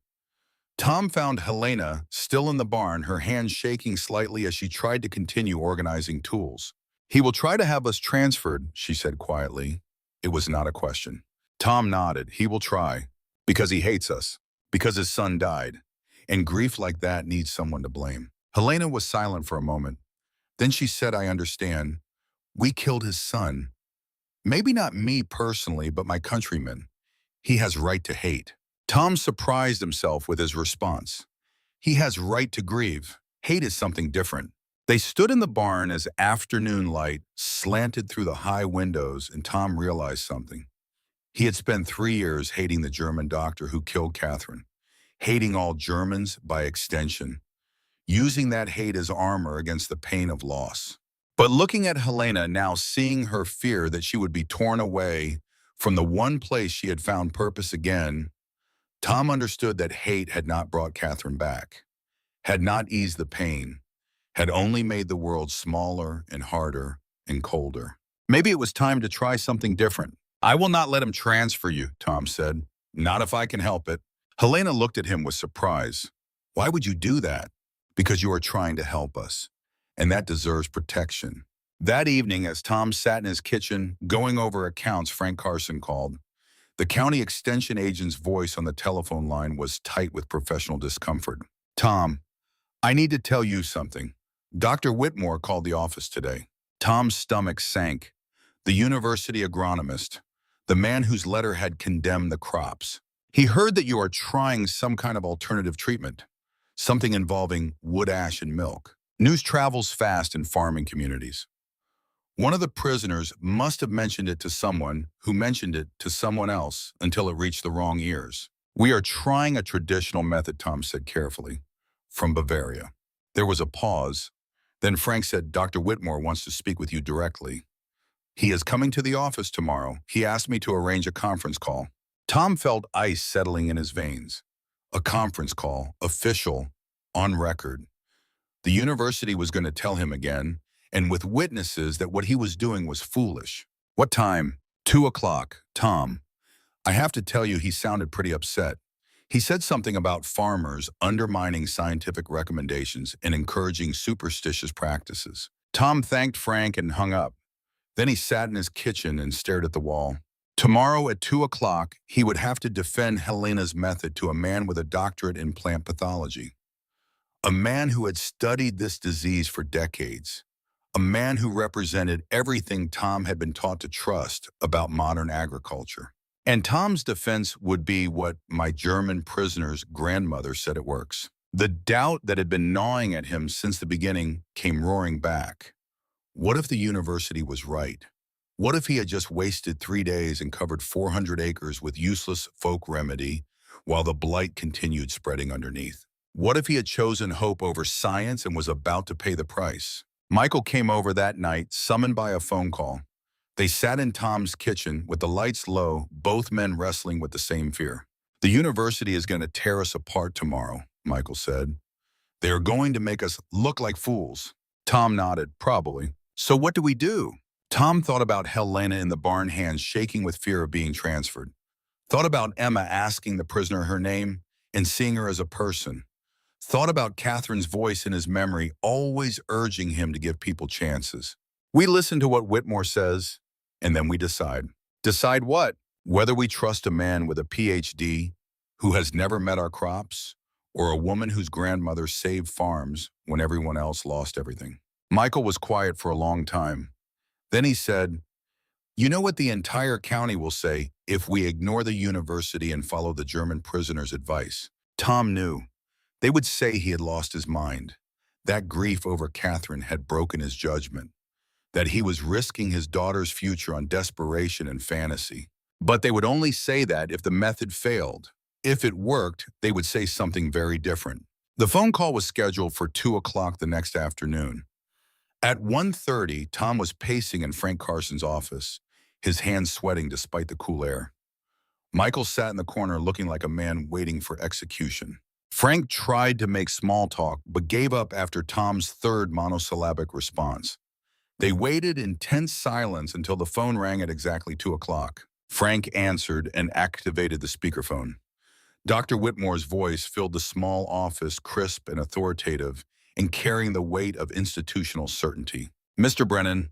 Tom found Helena still in the barn, her hands shaking slightly as she tried to continue organizing tools. "He will try to have us transferred," she said quietly. It was not a question. Tom nodded. "He will try, because he hates us, because his son died, and grief like that needs someone to blame." Helena was silent for a moment. Then she said, "I understand. We killed his son. Maybe not me personally, but my countrymen. He has right to hate." Tom surprised himself with his response. He has right to grieve. Hate is something different. They stood in the barn as afternoon light slanted through the high windows, and Tom realized something. He had spent 3 years hating the German doctor who killed Catherine, hating all Germans by extension, using that hate as armor against the pain of loss. But looking at Helena now, seeing her fear that she would be torn away from the one place she had found purpose again, Tom understood that hate had not brought Catherine back, had not eased the pain, had only made the world smaller and harder and colder. Maybe it was time to try something different. "I will not let him transfer you," Tom said. "Not if I can help it." Helena looked at him with surprise. "Why would you do that?" "Because you are trying to help us, and that deserves protection." That evening, as Tom sat in his kitchen going over accounts, Frank Carson called. The county extension agent's voice on the telephone line was tight with professional discomfort. "Tom, I need to tell you something. Dr. Whitmore called the office today." Tom's stomach sank. The university agronomist, the man whose letter had condemned the crops. "He heard that you are trying some kind of alternative treatment, something involving wood ash and milk. News travels fast in farming communities. One of the prisoners must have mentioned it to someone who mentioned it to someone else until it reached the wrong ears. We are trying a traditional method," Tom said carefully, "from Bavaria." There was a pause. Then Frank said, "Dr. Whitmore wants to speak with you directly. He is coming to the office tomorrow. He asked me to arrange a conference call." Tom felt ice settling in his veins. A conference call, official, on record. The university was going to tell him again, and with witnesses, that what he was doing was foolish. "What time?" 2 o'clock. "Tom, I have to tell you," he sounded pretty upset. He said something about farmers undermining scientific recommendations and encouraging superstitious practices. Tom thanked Frank and hung up. Then he sat in his kitchen and stared at the wall. Tomorrow at 2 o'clock, he would have to defend Helena's method to a man with a doctorate in plant pathology. A man who had studied this disease for decades. A man who represented everything Tom had been taught to trust about modern agriculture. And Tom's defense would be what my German prisoner's grandmother said it works. The doubt that had been gnawing at him since the beginning came roaring back. What if the university was right? What if he had just wasted 3 days and covered 400 acres with useless folk remedy while the blight continued spreading underneath? What if he had chosen hope over science and was about to pay the price? Michael came over that night, summoned by a phone call. They sat in Tom's kitchen with the lights low, both men wrestling with the same fear. The university is going to tear us apart tomorrow, Michael said. They are going to make us look like fools. Tom nodded, probably. So what do we do? Tom thought about Helena in the barn, hands shaking with fear of being transferred. Thought about Emma asking the prisoner her name and seeing her as a person. Thought about Catherine's voice in his memory, always urging him to give people chances. We listen to what Whitmore says, and then we decide. Decide what? Whether we trust a man with a PhD who has never met our crops, or a woman whose grandmother saved farms when everyone else lost everything. Michael was quiet for a long time. Then he said, "You know what the entire county will say if we ignore the university and follow the German prisoner's advice?" Tom knew. They would say he had lost his mind. That grief over Catherine had broken his judgment. That he was risking his daughter's future on desperation and fantasy. But they would only say that if the method failed. If it worked, they would say something very different. The phone call was scheduled for 2 o'clock the next afternoon. At 1:30, Tom was pacing in Frank Carson's office, his hands sweating despite the cool air. Michael sat in the corner looking like a man waiting for execution. Frank tried to make small talk, but gave up after Tom's third monosyllabic response. They waited in tense silence until the phone rang at exactly 2 o'clock. Frank answered and activated the speakerphone. Dr. Whitmore's voice filled the small office, crisp and authoritative, and carrying the weight of institutional certainty. "Mr. Brennan,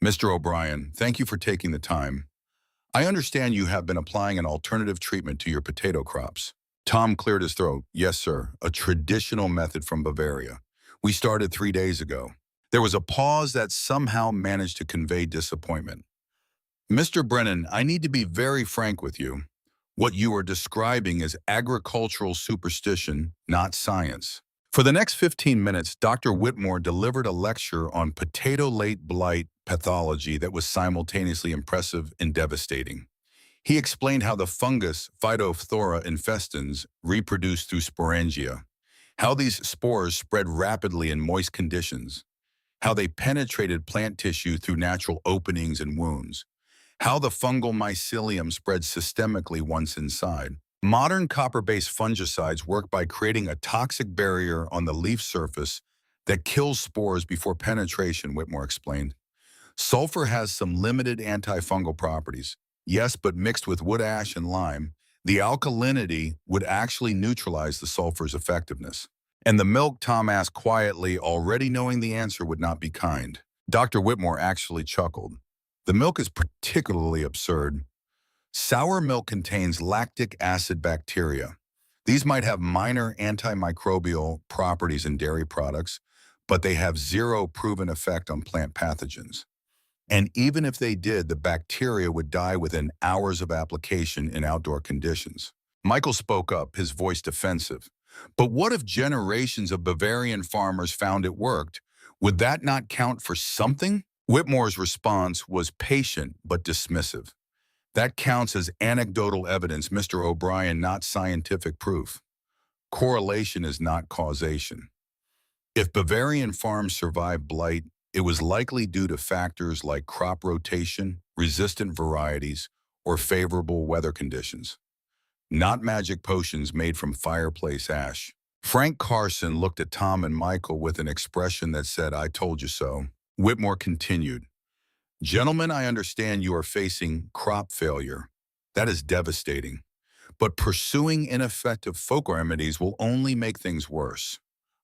Mr. O'Brien, thank you for taking the time. I understand you have been applying an alternative treatment to your potato crops." Tom cleared his throat. "Yes, sir, a traditional method from Bavaria. We started 3 days ago." There was a pause that somehow managed to convey disappointment. "Mr. Brennan, I need to be very frank with you. What you are describing is agricultural superstition, not science." For the next 15 minutes, Dr. Whitmore delivered a lecture on potato late blight pathology that was simultaneously impressive and devastating. He explained how the fungus Phytophthora infestans reproduced through sporangia, how these spores spread rapidly in moist conditions, how they penetrated plant tissue through natural openings and wounds, how the fungal mycelium spreads systemically once inside. Modern copper-based fungicides work by creating a toxic barrier on the leaf surface that kills spores before penetration, Whitmore explained. Sulfur has some limited antifungal properties. Yes, but mixed with wood ash and lime, the alkalinity would actually neutralize the sulfur's effectiveness. "And the milk?" Tom asked quietly, already knowing the answer would not be kind. Dr. Whitmore actually chuckled. "The milk is particularly absurd. Sour milk contains lactic acid bacteria. These might have minor antimicrobial properties in dairy products, but they have zero proven effect on plant pathogens. And even if they did, the bacteria would die within hours of application in outdoor conditions." Michael spoke up, his voice defensive. "But what if generations of Bavarian farmers found it worked? Would that not count for something?" Whitmore's response was patient but dismissive. "That counts as anecdotal evidence, Mr. O'Brien, not scientific proof. Correlation is not causation. If Bavarian farms survived blight, it was likely due to factors like crop rotation, resistant varieties, or favorable weather conditions. Not magic potions made from fireplace ash." Frank Carson looked at Tom and Michael with an expression that said, "I told you so." Whitmore continued, "Gentlemen, I understand you are facing crop failure. That is devastating. But pursuing ineffective folk remedies will only make things worse.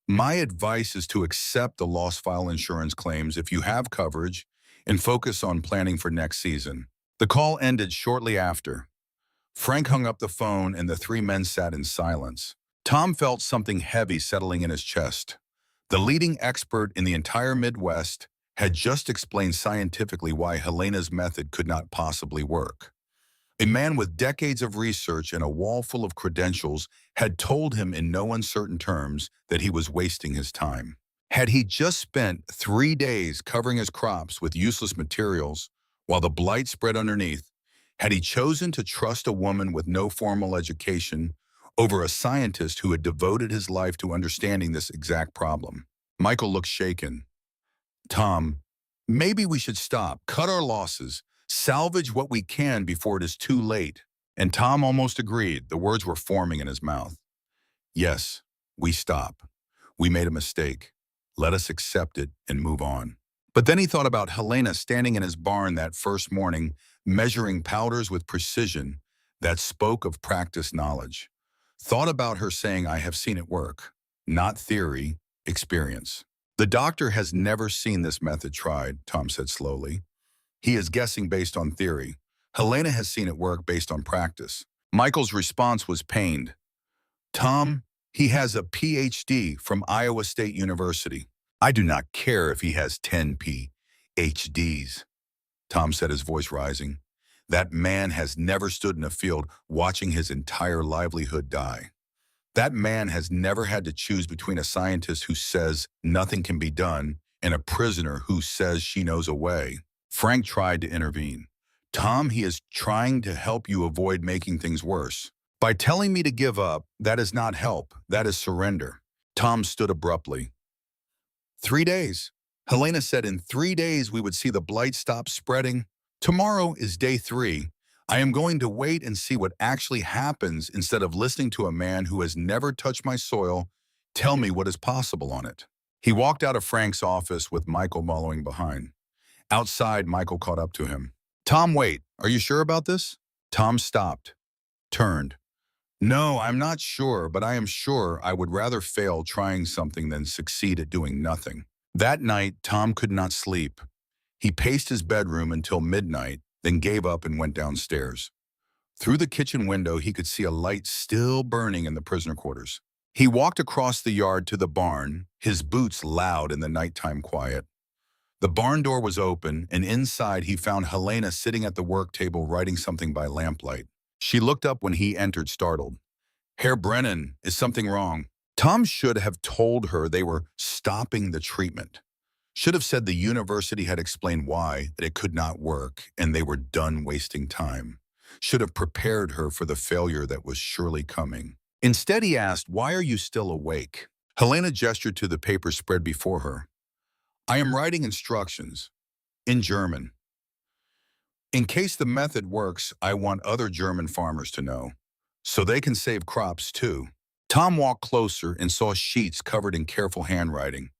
My advice is to accept the loss file insurance claims if you have coverage and focus on planning for next season." The call ended shortly after. Frank hung up the phone and the three men sat in silence. Tom felt something heavy settling in his chest. The leading expert in the entire Midwest had just explained scientifically why Helena's method could not possibly work. A man with decades of research and a wall full of credentials had told him in no uncertain terms that he was wasting his time. Had he just spent 3 days covering his crops with useless materials while the blight spread underneath, had he chosen to trust a woman with no formal education over a scientist who had devoted his life to understanding this exact problem. Michael looked shaken. Tom, maybe we should stop, cut our losses, salvage what we can before it is too late. And Tom almost agreed. The words were forming in his mouth. Yes, we stop. We made a mistake. Let us accept it and move on. But then he thought about Helena standing in his barn that first morning, measuring powders with precision that spoke of practiced knowledge. Thought about her saying, I have seen it work. Not theory, experience. The doctor has never seen this method tried, Tom said slowly. He is guessing based on theory. Helena has seen it work based on practice. Michael's response was pained. Tom, he has a PhD from Iowa State University. I do not care if he has 10 PhDs, Tom said, his voice rising. That man has never stood in a field watching his entire livelihood die. That man has never had to choose between a scientist who says nothing can be done and a prisoner who says she knows a way. Frank tried to intervene. Tom, he is trying to help you avoid making things worse. By telling me to give up, that is not help, that is surrender. Tom stood abruptly. 3 days. Helena said in 3 days we would see the blight stop spreading. Tomorrow is day 3. I am going to wait and see what actually happens instead of listening to a man who has never touched my soil tell me what is possible on it. He walked out of Frank's office with Michael following behind. Outside, Michael caught up to him. Tom, wait, are you sure about this? Tom stopped, turned. No, I'm not sure, but I am sure I would rather fail trying something than succeed at doing nothing. That night, Tom could not sleep. He paced his bedroom until midnight, then gave up and went downstairs. Through the kitchen window, he could see a light still burning in the prisoner quarters. He walked across the yard to the barn, his boots loud in the nighttime quiet. The barn door was open, and inside he found Helena sitting at the work table writing something by lamplight. She looked up when he entered, startled. Herr Brennan, is something wrong? Tom should have told her they were stopping the treatment. Should have said the university had explained why, that it could not work, and they were done wasting time. Should have prepared her for the failure that was surely coming. Instead, he asked, why are you still awake? Helena gestured to the paper spread before her. I am writing instructions, in German. In case the method works, I want other German farmers to know, so they can save crops too. Tom walked closer and saw sheets covered in careful handwriting,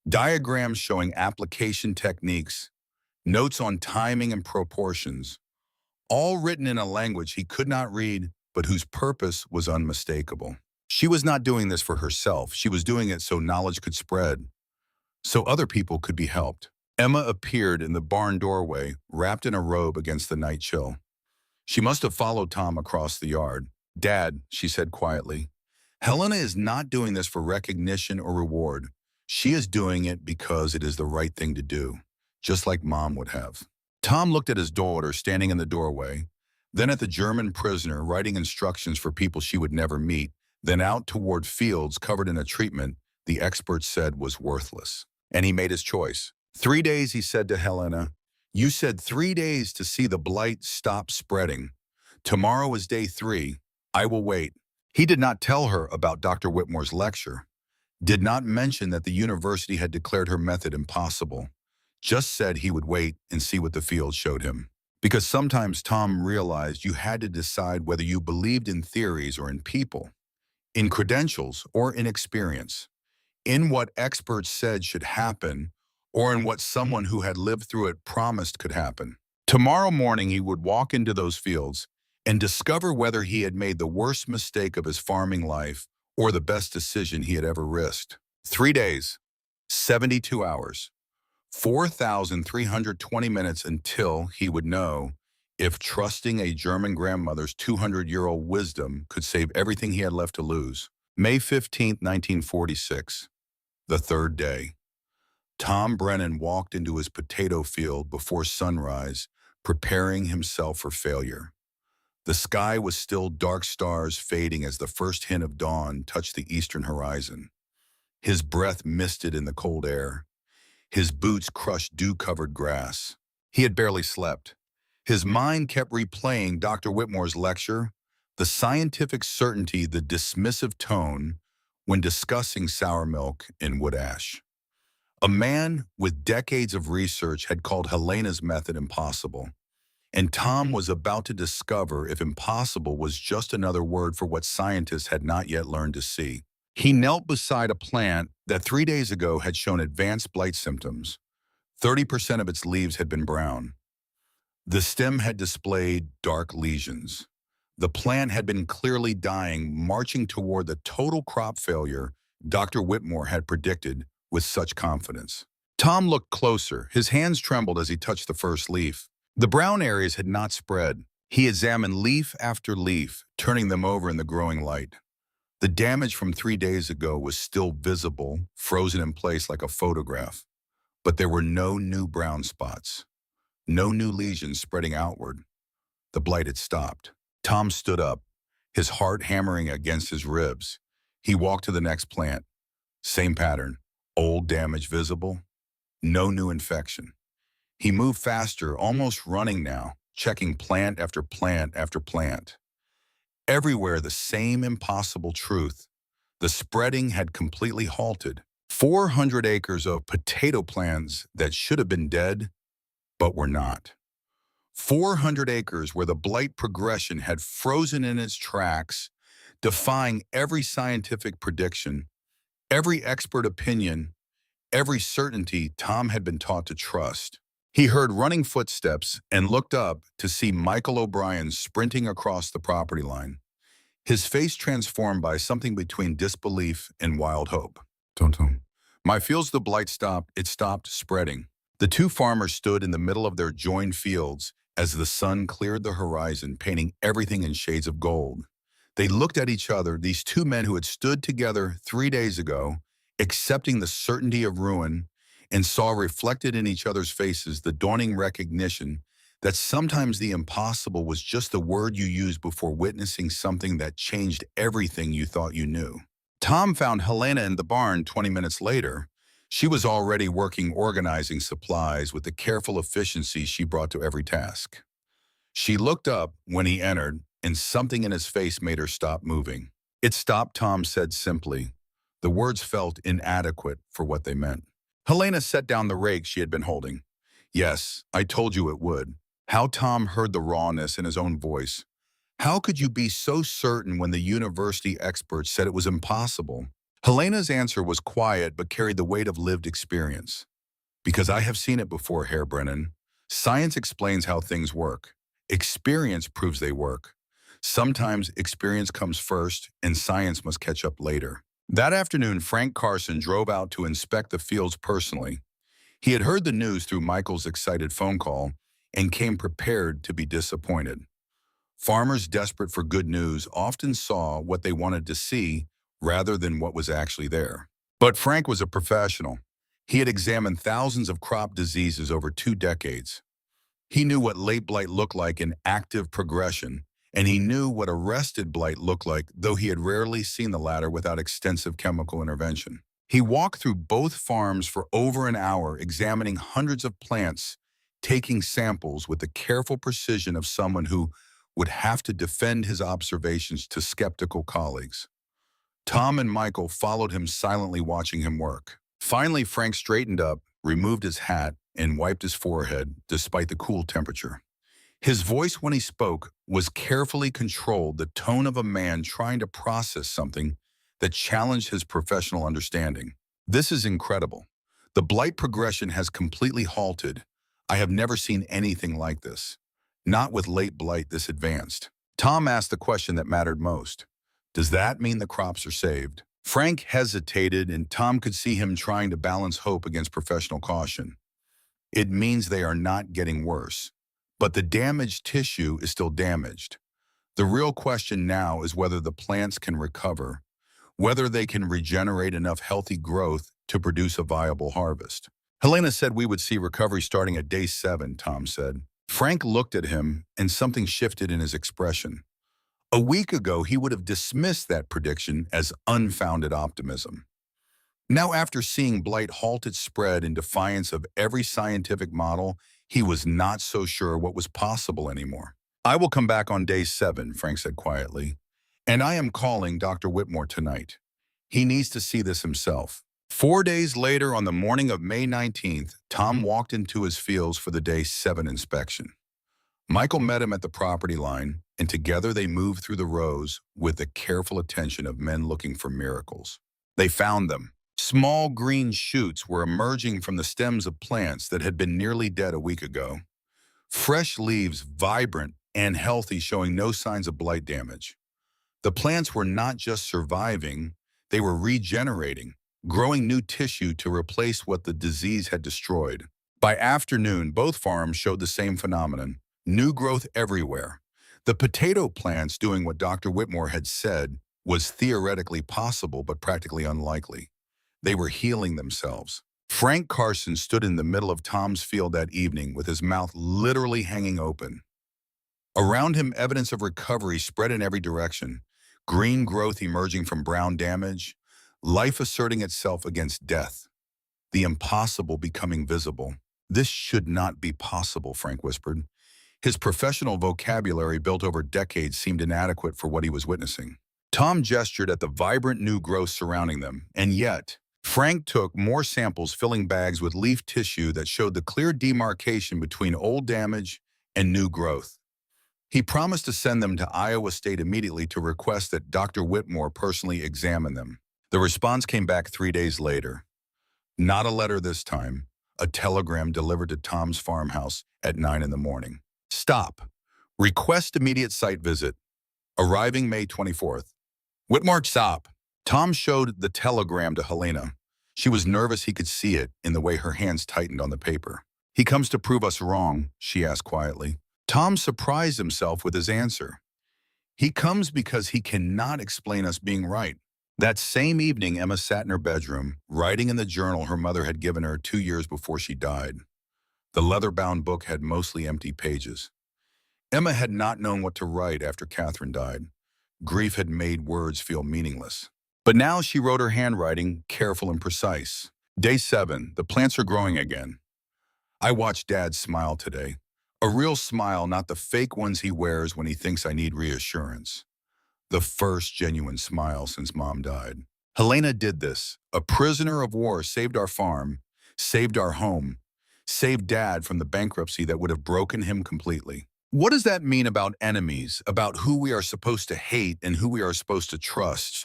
diagrams showing application techniques, notes on timing and proportions, all written in a language he could not read, but whose purpose was unmistakable. She was not doing this for herself. She was doing it so knowledge could spread, so other people could be helped. Emma appeared in the barn doorway, wrapped in a robe against the night chill. She must have followed Tom across the yard. Dad, she said quietly, Helena is not doing this for recognition or reward. She is doing it because it is the right thing to do, just like Mom would have. Tom looked at his daughter standing in the doorway, then at the German prisoner writing instructions for people she would never meet, then out toward fields covered in a treatment the experts said was worthless. And he made his choice. 3 days, he said to Helena. You said 3 days to see the blight stop spreading. Tomorrow is day 3. I will wait. He did not tell her about Dr. Whitmore's lecture, did not mention that the university had declared her method impossible, just said he would wait and see what the field showed him. Because sometimes Tom realized you had to decide whether you believed in theories or in people, in credentials or in experience, in what experts said should happen or in what someone who had lived through it promised could happen. Tomorrow morning he would walk into those fields and discover whether he had made the worst mistake of his farming life or the best decision he had ever risked. 3 days, 72 hours, 4,320 minutes until he would know if trusting a German grandmother's 200-year-old wisdom could save everything he had left to lose. May 15, 1946, the third day. Tom Brennan walked into his potato field before sunrise, preparing himself for failure. The sky was still dark stars fading as the first hint of dawn touched the eastern horizon. His breath misted in the cold air. His boots crushed dew-covered grass. He had barely slept. His mind kept replaying Dr. Whitmore's lecture, The scientific certainty, the dismissive tone when discussing sour milk in wood ash. A man with decades of research had called Helena's method impossible, and Tom was about to discover if impossible was just another word for what scientists had not yet learned to see. He knelt beside a plant that 3 days ago had shown advanced blight symptoms. 30% of its leaves had been brown. The stem had displayed dark lesions. The plant had been clearly dying, marching toward the total crop failure Dr. Whitmore had predicted with such confidence. Tom looked closer. His hands trembled as he touched the first leaf. The brown areas had not spread. He examined leaf after leaf, turning them over in the growing light. The damage from 3 days ago was still visible, frozen in place like a photograph. But there were no new brown spots, no new lesions spreading outward. The blight had stopped. Tom stood up, his heart hammering against his ribs. He walked to the next plant. Same pattern, old damage visible, no new infection. He moved faster, almost running now, checking plant after plant after plant. Everywhere the same impossible truth. The spreading had completely halted. 400 acres of potato plants that should have been dead, but were not. 400 acres where the blight progression had frozen in its tracks, defying every scientific prediction, every expert opinion, every certainty Tom had been taught to trust. He heard running footsteps and looked up to see Michael O'Brien sprinting across the property line, his face transformed by something between disbelief and wild hope. Tum. My feels the blight stopped, it stopped spreading. The two farmers stood in the middle of their joined fields as the sun cleared the horizon, painting everything in shades of gold. They looked at each other, these two men who had stood together 3 days ago, accepting the certainty of ruin, and saw reflected in each other's faces the dawning recognition that sometimes the impossible was just the word you used before witnessing something that changed everything you thought you knew. Tom found Helena in the barn 20 minutes later. She was already working organizing supplies with the careful efficiency she brought to every task. She looked up when he entered, and something in his face made her stop moving. It stopped, Tom said simply. The words felt inadequate for what they meant. Helena set down the rake she had been holding. Yes, I told you it would. How Tom heard the rawness in his own voice. How could you be so certain when the university experts said it was impossible? Helena's answer was quiet but carried the weight of lived experience. Because I have seen it before, Herr Brennan. Science explains how things work. Experience proves they work. Sometimes experience comes first and science must catch up later. That afternoon, Frank Carson drove out to inspect the fields personally. He had heard the news through Michael's excited phone call and came prepared to be disappointed. Farmers desperate for good news often saw what they wanted to see rather than what was actually there. But Frank was a professional. He had examined thousands of crop diseases over 2 decades. He knew what late blight looked like in active progression, and he knew what arrested blight looked like, though he had rarely seen the latter without extensive chemical intervention. He walked through both farms for over an hour, examining hundreds of plants, taking samples with the careful precision of someone who would have to defend his observations to skeptical colleagues. Tom and Michael followed him silently, watching him work. Finally, Frank straightened up, removed his hat, and wiped his forehead, despite the cool temperature. His voice when he spoke was carefully controlled, the tone of a man trying to process something that challenged his professional understanding. This is incredible. The blight progression has completely halted. I have never seen anything like this. Not with late blight this advanced. Tom asked the question that mattered most. Does that mean the crops are saved? Frank hesitated, and Tom could see him trying to balance hope against professional caution. It means they are not getting worse. But the damaged tissue is still damaged. The real question now is whether the plants can recover, whether they can regenerate enough healthy growth to produce a viable harvest. Helena said we would see recovery starting at day 7, Tom said. Frank looked at him, and something shifted in his expression. A week ago, he would have dismissed that prediction as unfounded optimism. Now, after seeing blight halt its spread in defiance of every scientific model, he was not so sure what was possible anymore. I will come back on day 7, Frank said quietly. And I am calling Dr. Whitmore tonight. He needs to see this himself. 4 days later, on the morning of May 19th, Tom walked into his fields for the day 7 inspection. Michael met him at the property line, and together they moved through the rows with the careful attention of men looking for miracles. They found them. Small green shoots were emerging from the stems of plants that had been nearly dead a week ago. Fresh leaves, vibrant and healthy, showing no signs of blight damage. The plants were not just surviving, they were regenerating, growing new tissue to replace what the disease had destroyed. By afternoon, both farms showed the same phenomenon, new growth everywhere. The potato plants doing what Dr. Whitmore had said was theoretically possible but practically unlikely. They were healing themselves. Frank Carson stood in the middle of Tom's field that evening with his mouth literally hanging open. Around him, evidence of recovery spread in every direction. Green growth emerging from brown damage, life asserting itself against death, the impossible becoming visible. This should not be possible, Frank whispered. His professional vocabulary built over decades seemed inadequate for what he was witnessing. Tom gestured at the vibrant new growth surrounding them, and yet, Frank took more samples, filling bags with leaf tissue that showed the clear demarcation between old damage and new growth. He promised to send them to Iowa State immediately to request that Dr. Whitmore personally examine them. The response came back 3 days later. Not a letter this time, a telegram delivered to Tom's farmhouse at 9 in the morning. Stop. Request immediate site visit. Arriving May 24th. Whitmore, stop. Tom showed the telegram to Helena. She was nervous he could see it in the way her hands tightened on the paper. He comes to prove us wrong, she asked quietly. Tom surprised himself with his answer. He comes because he cannot explain us being right. That same evening, Emma sat in her bedroom, writing in the journal her mother had given her 2 years before she died. The leather-bound book had mostly empty pages. Emma had not known what to write after Catherine died. Grief had made words feel meaningless. But now she wrote her handwriting, careful and precise. Day 7, the plants are growing again. I watched Dad smile today. A real smile, not the fake ones he wears when he thinks I need reassurance. The first genuine smile since Mom died. Helena did this. A prisoner of war saved our farm, saved our home, saved Dad from the bankruptcy that would have broken him completely. What does that mean about enemies, about who we are supposed to hate and who we are supposed to trust?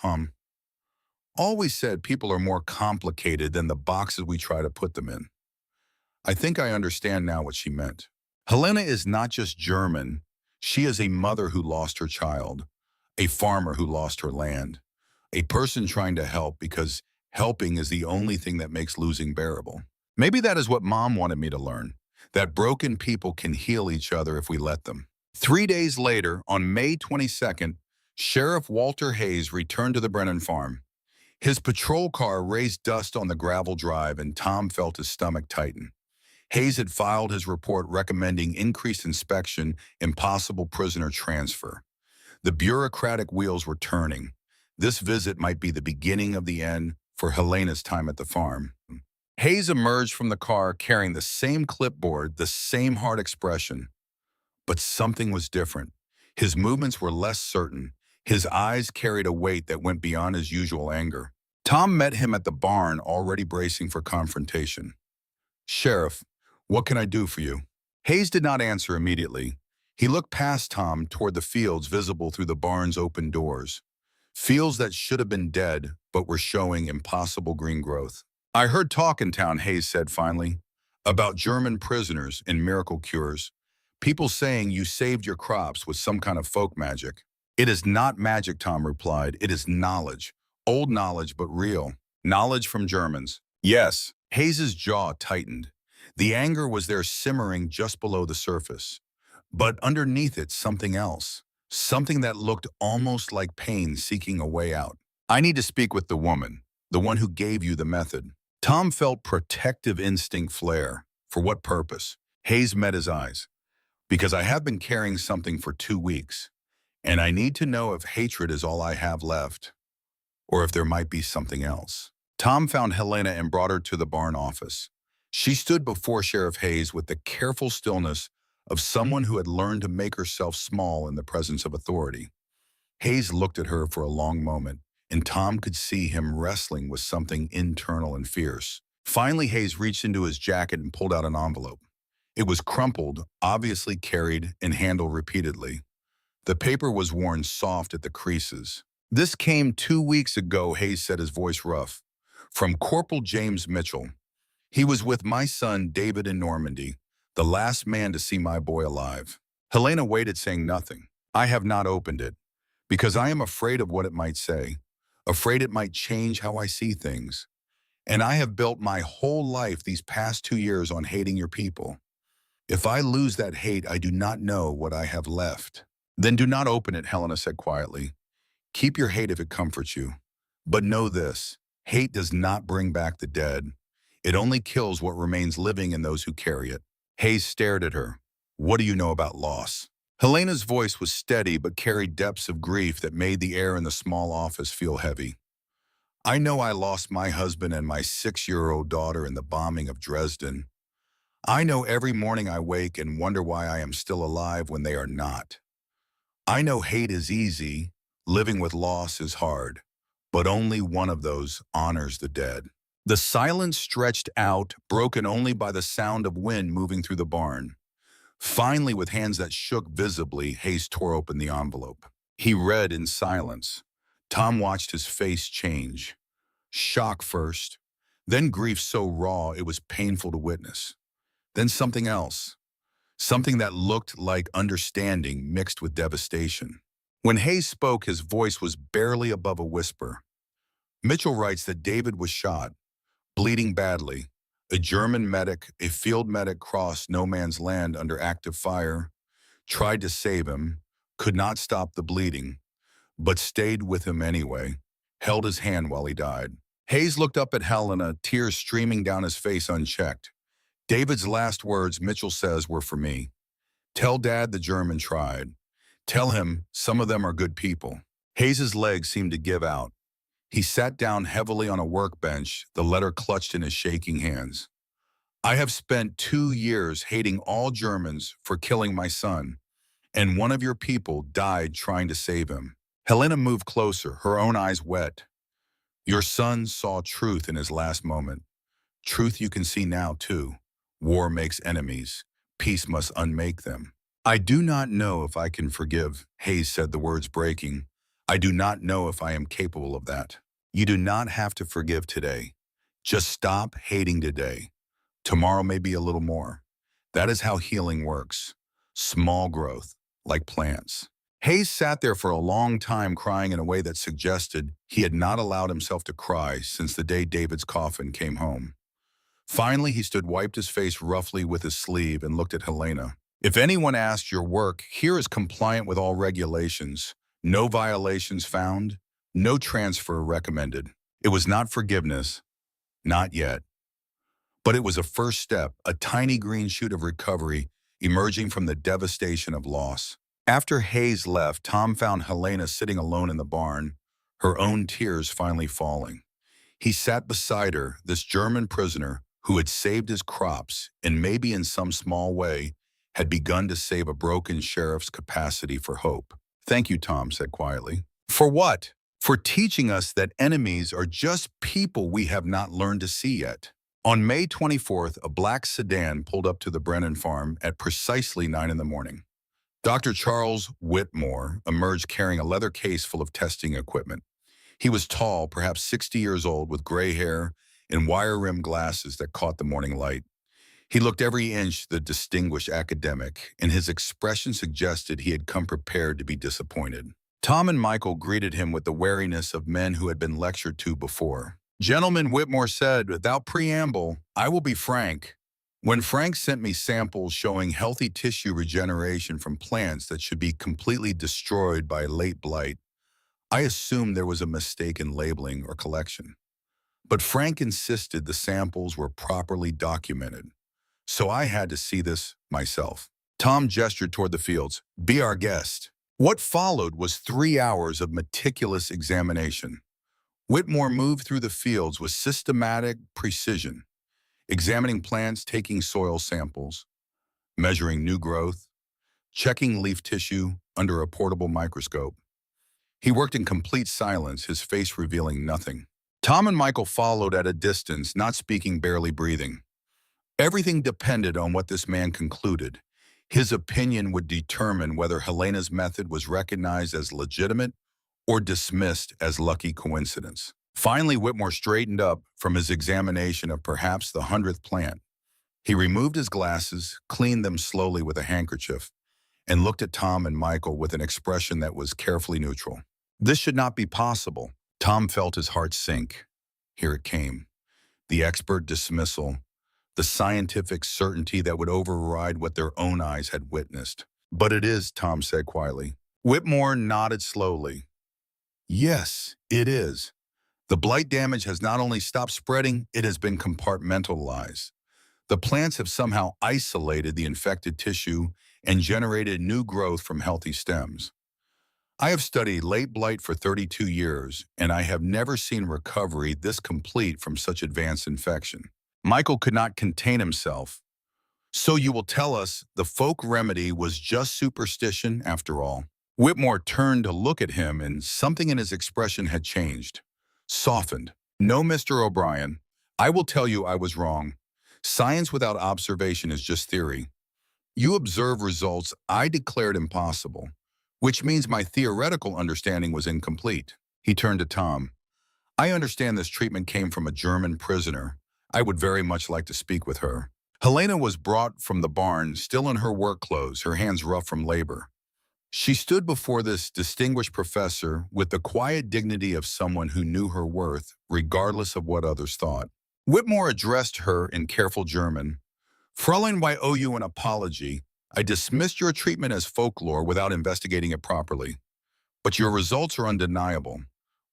Always said people are more complicated than the boxes we try to put them in. I think I understand now what she meant. Helena is not just German. She is a mother who lost her child, a farmer who lost her land, a person trying to help because helping is the only thing that makes losing bearable. Maybe that is what Mom wanted me to learn, that broken people can heal each other if we let them. 3 days later, on May 22nd, Sheriff Walter Hayes returned to the Brennan farm. His patrol car raised dust on the gravel drive, and Tom felt his stomach tighten. Hayes had filed his report recommending increased inspection and possible prisoner transfer. The bureaucratic wheels were turning. This visit might be the beginning of the end for Helena's time at the farm. Hayes emerged from the car carrying the same clipboard, the same hard expression. But something was different. His movements were less certain. His eyes carried a weight that went beyond his usual anger. Tom met him at the barn, already bracing for confrontation. Sheriff, what can I do for you? Hayes did not answer immediately. He looked past Tom toward the fields visible through the barn's open doors. Fields that should have been dead, but were showing impossible green growth. I heard talk in town, Hayes said finally, about German prisoners and miracle cures. People saying you saved your crops with some kind of folk magic. It is not magic, Tom replied. It is knowledge. Old knowledge, but real. Knowledge from Germans. Yes. Hayes's jaw tightened. The anger was there simmering just below the surface. But underneath it, something else. Something that looked almost like pain seeking a way out. I need to speak with the woman, the one who gave you the method. Tom felt protective instinct flare. For what purpose? Hayes met his eyes. Because I have been carrying something for 2 weeks, and I need to know if hatred is all I have left, or if there might be something else. Tom found Helena and brought her to the barn office. She stood before Sheriff Hayes with the careful stillness of someone who had learned to make herself small in the presence of authority. Hayes looked at her for a long moment, and Tom could see him wrestling with something internal and fierce. Finally, Hayes reached into his jacket and pulled out an envelope. It was crumpled, obviously carried and handled repeatedly. The paper was worn soft at the creases. "This came 2 weeks ago," Hayes said, his voice rough. "From Corporal James Mitchell. He was with my son David in Normandy, the last man to see my boy alive." Helena waited, saying nothing. "I have not opened it, because I am afraid of what it might say, afraid it might change how I see things. And I have built my whole life these past 2 years on hating your people. If I lose that hate, I do not know what I have left." "Then do not open it," Helena said quietly. "Keep your hate if it comforts you. But know this, hate does not bring back the dead. It only kills what remains living in those who carry it." Hayes stared at her. "What do you know about loss?" Helena's voice was steady but carried depths of grief that made the air in the small office feel heavy. "I know I lost my husband and my 6-year-old daughter in the bombing of Dresden. I know every morning I wake and wonder why I am still alive when they are not. I know hate is easy, living with loss is hard, but only one of those honors the dead." The silence stretched out, broken only by the sound of wind moving through the barn. Finally, with hands that shook visibly, Hayes tore open the envelope. He read in silence. Tom watched his face change. Shock first, then grief so raw it was painful to witness. Then something else. Something that looked like understanding mixed with devastation. When Hayes spoke, his voice was barely above a whisper. "Mitchell writes that David was shot, bleeding badly. A German medic, a field medic, crossed no man's land under active fire, tried to save him, could not stop the bleeding, but stayed with him anyway, held his hand while he died." Hayes looked up at Helena, tears streaming down his face unchecked. "David's last words, Mitchell says, were for me. Tell Dad the German tried. Tell him some of them are good people." Hayes's legs seemed to give out. He sat down heavily on a workbench, the letter clutched in his shaking hands. "I have spent 2 years hating all Germans for killing my son, and one of your people died trying to save him." Helena moved closer, her own eyes wet. "Your son saw truth in his last moment. Truth you can see now, too. War makes enemies. Peace must unmake them." "I do not know if I can forgive," Hayes said, the words breaking. "I do not know if I am capable of that." "You do not have to forgive today. Just stop hating today. Tomorrow may be a little more. That is how healing works. Small growth, like plants." Hayes sat there for a long time, crying in a way that suggested he had not allowed himself to cry since the day David's coffin came home. Finally, he stood, wiped his face roughly with his sleeve, and looked at Helena. "If anyone asks, your work here is compliant with all regulations. No violations found. No transfer recommended. It was not forgiveness. Not yet. But it was a first step, a tiny green shoot of recovery emerging from the devastation of loss." After Hayes left, Tom found Helena sitting alone in the barn, her own tears finally falling. He sat beside her, this German prisoner who had saved his crops and maybe in some small way had begun to save a broken sheriff's capacity for hope. "Thank you," Tom said quietly. "For what?" "For teaching us that enemies are just people we have not learned to see yet." On May 24th, a black sedan pulled up to the Brennan farm at precisely 9 in the morning. Dr. Charles Whitmore emerged carrying a leather case full of testing equipment. He was tall, perhaps 60 years old, with gray hair and wire-rimmed glasses that caught the morning light. He looked every inch the distinguished academic, and his expression suggested he had come prepared to be disappointed. Tom and Michael greeted him with the wariness of men who had been lectured to before. "Gentlemen," Whitmore said, without preamble, "I will be frank. When Frank sent me samples showing healthy tissue regeneration from plants that should be completely destroyed by late blight, I assumed there was a mistake in labeling or collection. But Frank insisted the samples were properly documented, so I had to see this myself." Tom gestured toward the fields. "Be our guest." What followed was 3 hours of meticulous examination. Whitmore moved through the fields with systematic precision, examining plants, taking soil samples. measuring new growth, checking leaf tissue under a portable microscope. He worked in complete silence, his face revealing nothing. Tom and Michael followed at a distance, not speaking, barely breathing. Everything depended on what this man concluded. His opinion would determine whether Helena's method was recognized as legitimate or dismissed as lucky coincidence. Finally, Whitmore straightened up from his examination of perhaps the 100th plant. He removed his glasses, cleaned them slowly with a handkerchief, and looked at Tom and Michael with an expression that was carefully neutral. This should not be possible. Tom felt his heart sink. Here it came. The expert dismissal, the scientific certainty that would override what their own eyes had witnessed. But it is, Tom said quietly. Whitmore nodded slowly. Yes, it is. The blight damage has not only stopped spreading, it has been compartmentalized. The plants have somehow isolated the infected tissue and generated new growth from healthy stems. I have studied late blight for 32 years, and I have never seen recovery this complete from such advanced infection. Michael could not contain himself. So you will tell us the folk remedy was just superstition after all? Whitmore turned to look at him, and something in his expression had changed, softened. No, Mr. O'Brien, I will tell you I was wrong. Science without observation is just theory. You observe results I declared impossible, which means my theoretical understanding was incomplete. He turned to Tom. I understand this treatment came from a German prisoner. I would very much like to speak with her. Helena was brought from the barn, still in her work clothes, her hands rough from labor. She stood before this distinguished professor with the quiet dignity of someone who knew her worth, regardless of what others thought. Whitmore addressed her in careful German. Fräulein, I owe you an apology. I dismissed your treatment as folklore without investigating it properly. But your results are undeniable.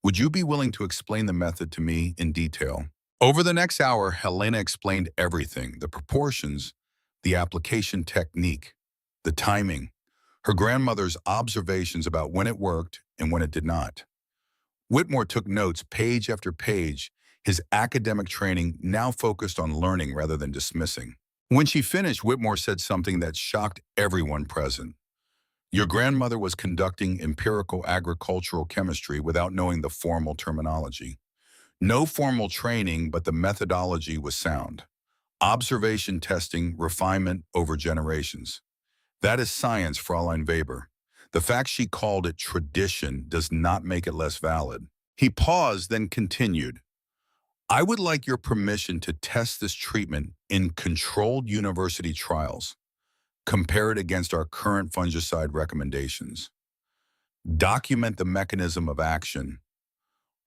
Would you be willing to explain the method to me in detail? Over the next hour, Helena explained everything, the proportions, the application technique, the timing, her grandmother's observations about when it worked and when it did not. Whitmore took notes page after page, his academic training now focused on learning rather than dismissing. When she finished, Whitmore said something that shocked everyone present. Your grandmother was conducting empirical agricultural chemistry without knowing the formal terminology. No formal training, but the methodology was sound. Observation testing, refinement over generations. That is science, Fräulein Weber. The fact she called it tradition does not make it less valid. He paused, then continued. I would like your permission to test this treatment in controlled university trials. Compare it against our current fungicide recommendations. Document the mechanism of action.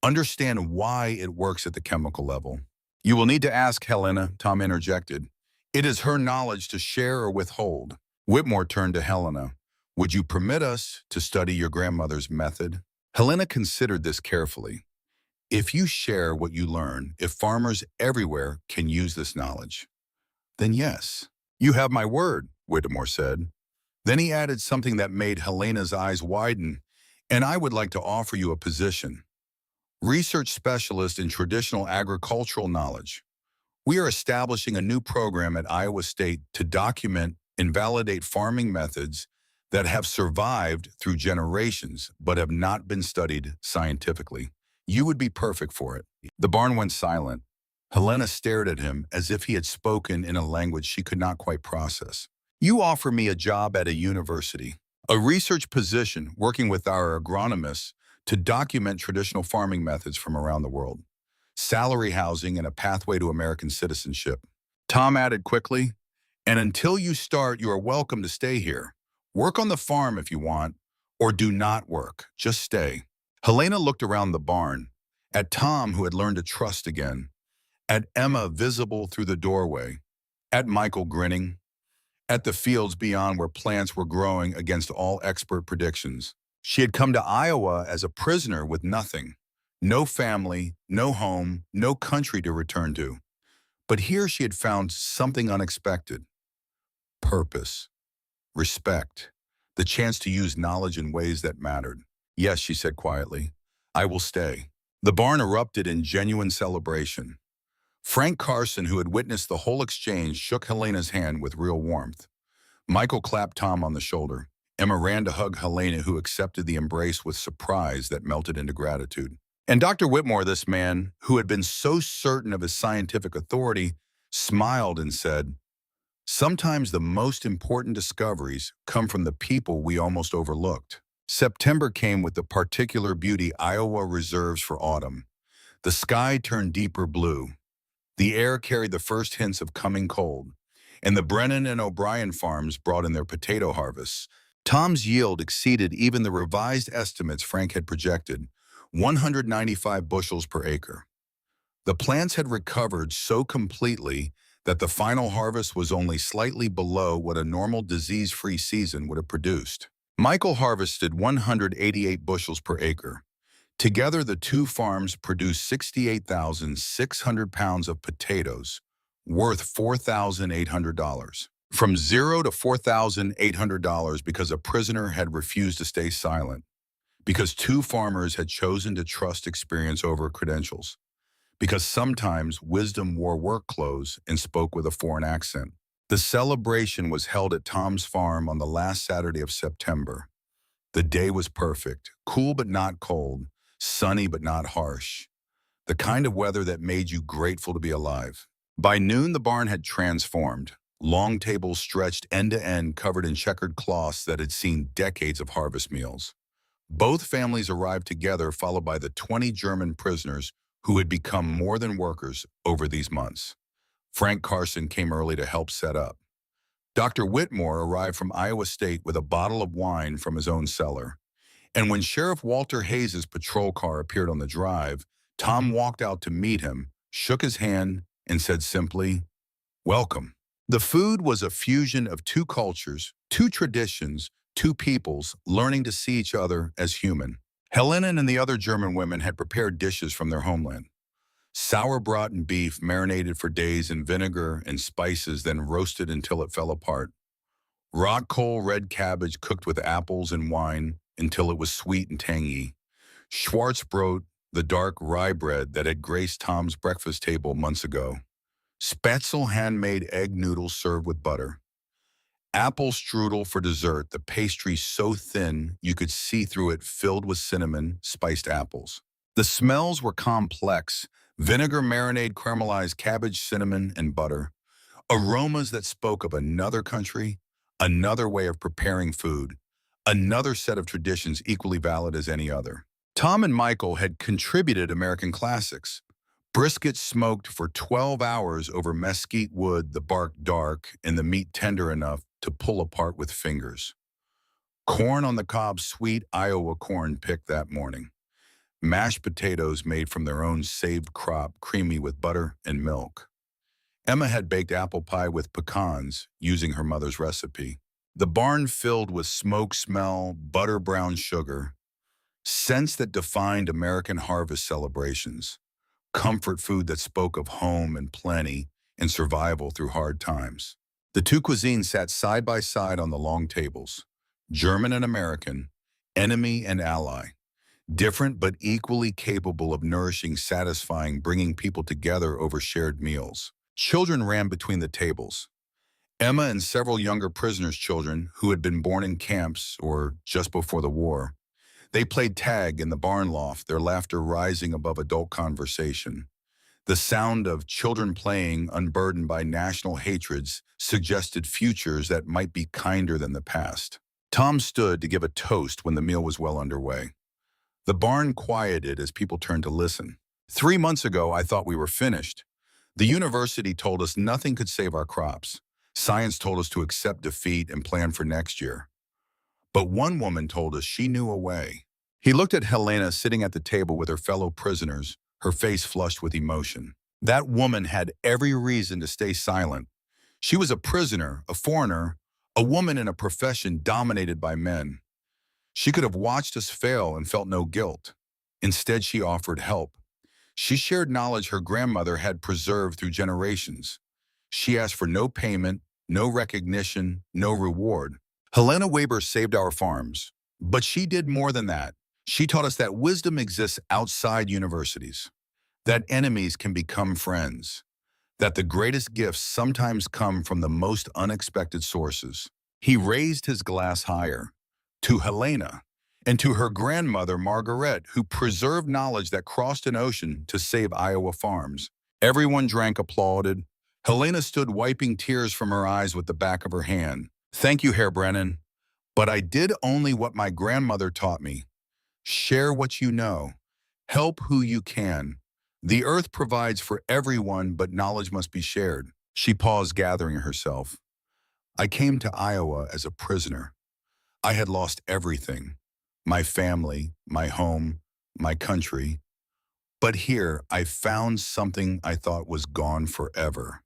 Understand why it works at the chemical level. You will need to ask Helena, Tom interjected. It is her knowledge to share or withhold. Whitmore turned to Helena. Would you permit us to study your grandmother's method? Helena considered this carefully. If you share what you learn, if farmers everywhere can use this knowledge, then yes. You have my word, Whitmore said. Then he added something that made Helena's eyes widen, and I would like to offer you a position. Research specialist in traditional agricultural knowledge. We are establishing a new program at Iowa State to document and validate farming methods that have survived through generations but have not been studied scientifically. You would be perfect for it. The barn went silent. Helena stared at him as if he had spoken in a language she could not quite process. You offer me a job at a university, a research position working with our agronomists to document traditional farming methods from around the world, salary housing, and a pathway to American citizenship. Tom added quickly, and until you start, you are welcome to stay here. Work on the farm if you want, or do not work. Just stay. Helena looked around the barn, at Tom, who had learned to trust again, at Emma visible through the doorway, at Michael grinning, at the fields beyond where plants were growing against all expert predictions. She had come to Iowa as a prisoner with nothing, no family, no home, no country to return to. But here she had found something unexpected. Purpose, respect, the chance to use knowledge in ways that mattered. Yes, she said quietly, I will stay. The barn erupted in genuine celebration. Frank Carson, who had witnessed the whole exchange, shook Helena's hand with real warmth. Michael clapped Tom on the shoulder. Emma ran to hug Helena, who accepted the embrace with surprise that melted into gratitude. And Dr. Whitmore, this man, who had been so certain of his scientific authority, smiled and said, "Sometimes the most important discoveries come from the people we almost overlooked." September came with the particular beauty Iowa reserves for autumn. The sky turned deeper blue. The air carried the first hints of coming cold, and the Brennan and O'Brien farms brought in their potato harvests. Tom's yield exceeded even the revised estimates Frank had projected, 195 bushels per acre. The plants had recovered so completely that the final harvest was only slightly below what a normal disease-free season would have produced. Michael harvested 188 bushels per acre. Together, the two farms produced 68,600 pounds of potatoes, worth $4,800. From zero to $4,800 because a prisoner had refused to stay silent, because two farmers had chosen to trust experience over credentials, because sometimes wisdom wore work clothes and spoke with a foreign accent. The celebration was held at Tom's farm on the last Saturday of September. The day was perfect, cool but not cold, sunny but not harsh, the kind of weather that made you grateful to be alive. By noon, the barn had transformed. Long tables stretched end to end, covered in checkered cloths that had seen decades of harvest meals. Both families arrived together, followed by the 20 German prisoners who had become more than workers over these months. Frank Carson came early to help set up. Dr. Whitmore arrived from Iowa State with a bottle of wine from his own cellar. And when Sheriff Walter Hayes's patrol car appeared on the drive, Tom walked out to meet him, shook his hand, and said simply, "Welcome." The food was a fusion of two cultures, two traditions, two peoples learning to see each other as human. Helena and the other German women had prepared dishes from their homeland. Sauerbraten and beef marinated for days in vinegar and spices, then roasted until it fell apart. Rotkohl red cabbage cooked with apples and wine until it was sweet and tangy. Schwarzbrot, the dark rye bread that had graced Tom's breakfast table months ago. Spätzle handmade egg noodles served with butter. Apple strudel for dessert, the pastry so thin you could see through it, filled with cinnamon, spiced apples. The smells were complex: vinegar marinade, caramelized cabbage, cinnamon, and butter. Aromas that spoke of another country, another way of preparing food, another set of traditions equally valid as any other. Tom and Michael had contributed American classics. Brisket smoked for 12 hours over mesquite wood, the bark dark and the meat tender enough to pull apart with fingers. Corn on the cob, sweet Iowa corn picked that morning. Mashed potatoes made from their own saved crop, creamy with butter and milk. Emma had baked apple pie with pecans using her mother's recipe. The barn filled with smoke smell, butter brown sugar, scents that defined American harvest celebrations. Comfort food that spoke of home and plenty and survival through hard times. The two cuisines sat side by side on the long tables, German and American, enemy and ally, different but equally capable of nourishing, satisfying, bringing people together over shared meals. Children ran between the tables. Emma and several younger prisoners' children who had been born in camps or just before the war. They played tag in the barn loft, their laughter rising above adult conversation. The sound of children playing, unburdened by national hatreds, suggested futures that might be kinder than the past. Tom stood to give a toast when the meal was well underway. The barn quieted as people turned to listen. 3 months ago, I thought we were finished. The university told us nothing could save our crops. Science told us to accept defeat and plan for next year. But one woman told us she knew a way. He looked at Helena sitting at the table with her fellow prisoners, her face flushed with emotion. That woman had every reason to stay silent. She was a prisoner, a foreigner, a woman in a profession dominated by men. She could have watched us fail and felt no guilt. Instead, she offered help. She shared knowledge her grandmother had preserved through generations. She asked for no payment, no recognition, no reward. Helena Weber saved our farms, but she did more than that. She taught us that wisdom exists outside universities, that enemies can become friends, that the greatest gifts sometimes come from the most unexpected sources. He raised his glass higher, to Helena, and to her grandmother Margaret, who preserved knowledge that crossed an ocean to save Iowa farms. Everyone drank, applauded. Helena stood wiping tears from her eyes with the back of her hand. Thank you, Herr Brennan, but I did only what my grandmother taught me. Share what you know. Help who you can. The earth provides for everyone, but knowledge must be shared. She paused, gathering herself. I came to Iowa as a prisoner. I had lost everything. My family, my home, my country. But here, I found something I thought was gone forever.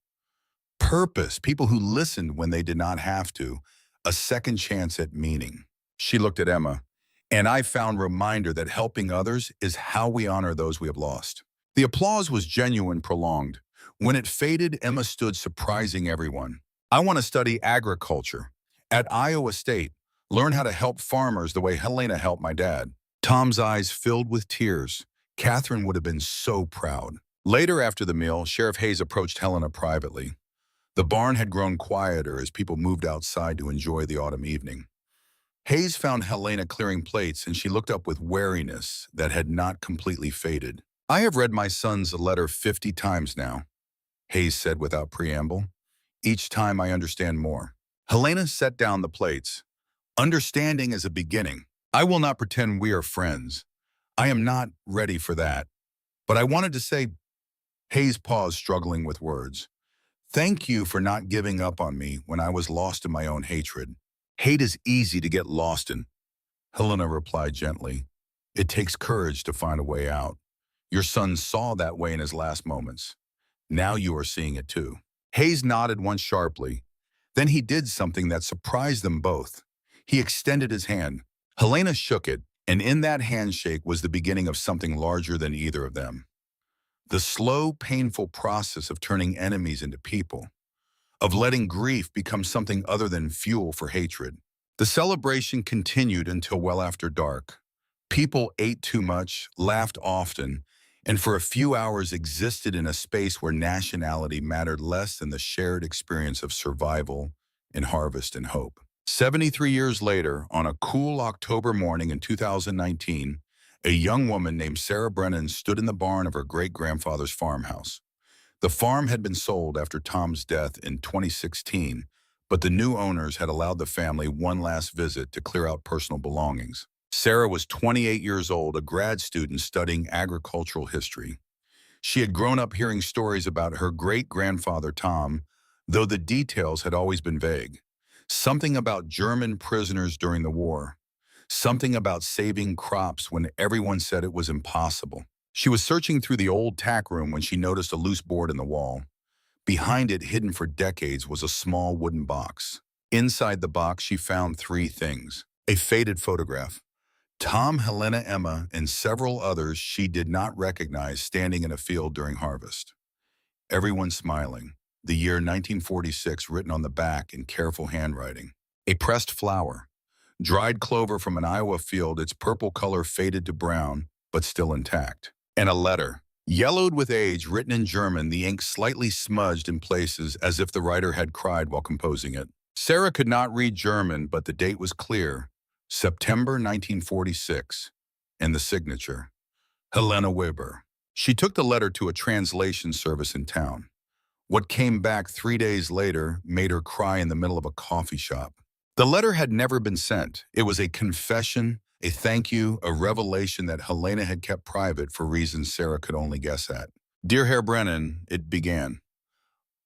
Purpose, people who listened when they did not have to, a second chance at meaning. She looked at Emma, and I found reminder that helping others is how we honor those we have lost. The applause was genuine, prolonged. When it faded, Emma stood, surprising everyone. I want to study agriculture. At Iowa State, learn how to help farmers the way Helena helped my dad. Tom's eyes filled with tears. Catherine would have been so proud. Later after the meal, Sheriff Hayes approached Helena privately. The barn had grown quieter as people moved outside to enjoy the autumn evening. Hayes found Helena clearing plates, and she looked up with wariness that had not completely faded. I have read my son's letter 50 times now, Hayes said without preamble. Each time I understand more. Helena set down the plates. Understanding is a beginning. I will not pretend we are friends. I am not ready for that. But I wanted to say, Hayes paused, struggling with words. Thank you for not giving up on me when I was lost in my own hatred. Hate is easy to get lost in, Helena replied gently. It takes courage to find a way out. Your son saw that way in his last moments. Now you are seeing it too. Hayes nodded once sharply. Then he did something that surprised them both. He extended his hand. Helena shook it, and in that handshake was the beginning of something larger than either of them. The slow, painful process of turning enemies into people, of letting grief become something other than fuel for hatred. The celebration continued until well after dark. People ate too much, laughed often, and for a few hours existed in a space where nationality mattered less than the shared experience of survival and harvest and hope. 73 years later, on a cool October morning in 2019, a young woman named Sarah Brennan stood in the barn of her great-grandfather's farmhouse. The farm had been sold after Tom's death in 2016, but the new owners had allowed the family one last visit to clear out personal belongings. Sarah was 28 years old, a grad student studying agricultural history. She had grown up hearing stories about her great-grandfather Tom, though the details had always been vague. Something about German prisoners during the war. Something about saving crops when everyone said it was impossible. She was searching through the old tack room when she noticed a loose board in the wall. Behind it, hidden for decades, was a small wooden box. Inside the box, she found three things. A faded photograph. Tom, Helena, Emma, and several others she did not recognize standing in a field during harvest. Everyone smiling. The year 1946 written on the back in careful handwriting. A pressed flower. Dried clover from an Iowa field, its purple color faded to brown, but still intact. And a letter. Yellowed with age, written in German, the ink slightly smudged in places as if the writer had cried while composing it. Sarah could not read German, but the date was clear. September 1946. And the signature. Helena Weber. She took the letter to a translation service in town. What came back 3 days later made her cry in the middle of a coffee shop. The letter had never been sent. It was a confession, a thank you, a revelation that Helena had kept private for reasons Sarah could only guess at. Dear Herr Brennan, it began.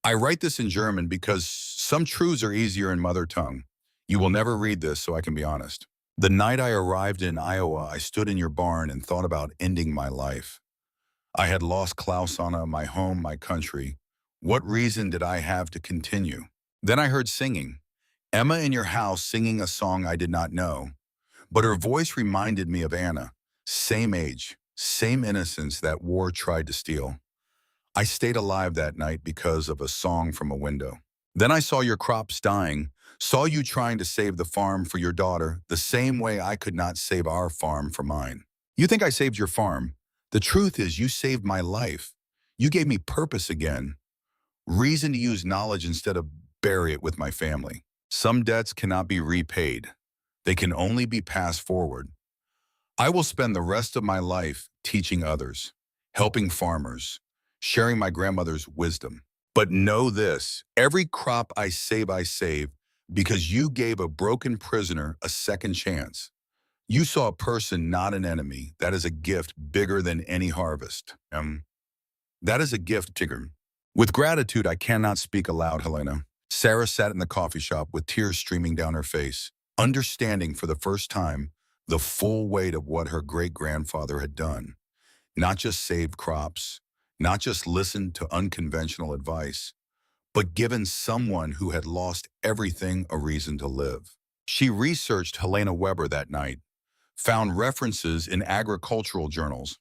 I write this in German because some truths are easier in mother tongue. You will never read this, so I can be honest. The night I arrived in Iowa, I stood in your barn and thought about ending my life. I had lost Klaus Anna, my home, my country. What reason did I have to continue? Then I heard singing. Emma in your house singing a song I did not know. But her voice reminded me of Anna. Same age, same innocence that war tried to steal. I stayed alive that night because of a song from a window. Then I saw your crops dying, saw you trying to save the farm for your daughter the same way I could not save our farm for mine. You think I saved your farm? The truth is you saved my life. You gave me purpose again. Reason to use knowledge instead of bury it with my family. Some debts cannot be repaid. They can only be passed forward. I will spend the rest of my life teaching others, helping farmers, sharing my grandmother's wisdom. But know this, every crop I save because you gave a broken prisoner a second chance. You saw a person, not an enemy. That is a gift bigger than any harvest. That is a gift, Tigger. With gratitude, I cannot speak aloud, Helena. Sarah sat in the coffee shop with tears streaming down her face, understanding for the first time the full weight of what her great-grandfather had done. Not just saved crops, not just listened to unconventional advice, but given someone who had lost everything a reason to live. She researched Helena Weber that night, found references in agricultural journals,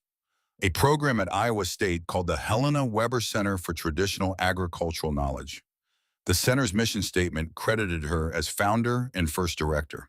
a program at Iowa State called the Helena Weber Center for Traditional Agricultural Knowledge. The center's mission statement credited her as founder and first director.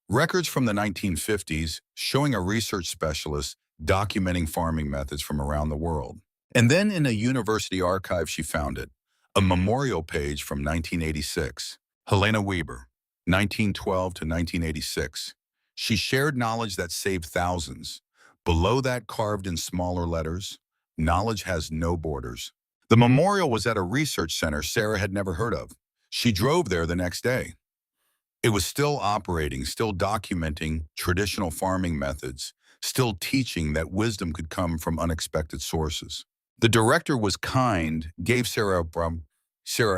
Records from the 1950s showing a research specialist documenting farming methods from around the world. And then in a university archive she found it, a memorial page from 1986. Helena Weber, 1912 to 1986. She shared knowledge that saved thousands. Below that, carved in smaller letters, knowledge has no borders. The memorial was at a research center Sarah had never heard of. She drove there the next day. It was still operating, still documenting traditional farming methods, still teaching that wisdom could come from unexpected sources. The director was kind, gave Sarah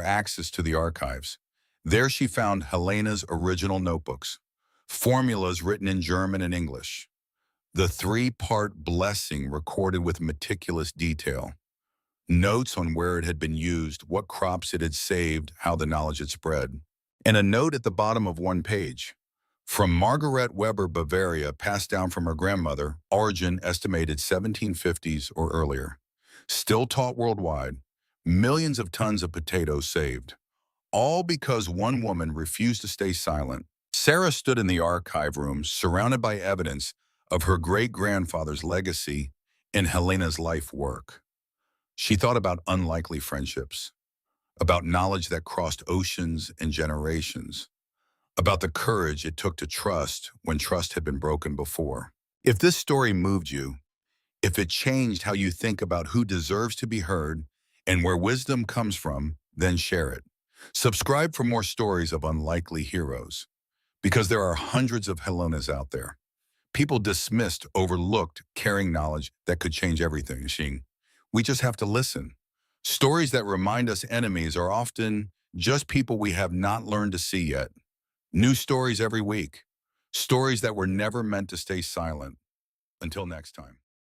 access to the archives. There she found Helena's original notebooks, formulas written in German and English, the three-part blessing recorded with meticulous detail, notes on where it had been used, what crops it had saved, how the knowledge had spread, and a note at the bottom of one page. From Margaret Weber, Bavaria, passed down from her grandmother, origin estimated 1750s or earlier. Still taught worldwide, millions of tons of potatoes saved, all because one woman refused to stay silent. Sarah stood in the archive room, surrounded by evidence of her great-grandfather's legacy and Helena's life work. She thought about unlikely friendships, about knowledge that crossed oceans and generations, about the courage it took to trust when trust had been broken before. If this story moved you, if it changed how you think about who deserves to be heard and where wisdom comes from, then share it. Subscribe for more stories of unlikely heroes, because there are hundreds of Helenas out there. People dismissed, overlooked, carrying knowledge that could change everything. We just have to listen. Stories that remind us enemies are often just people we have not learned to see yet. New stories every week. Stories that were never meant to stay silent. Until next time.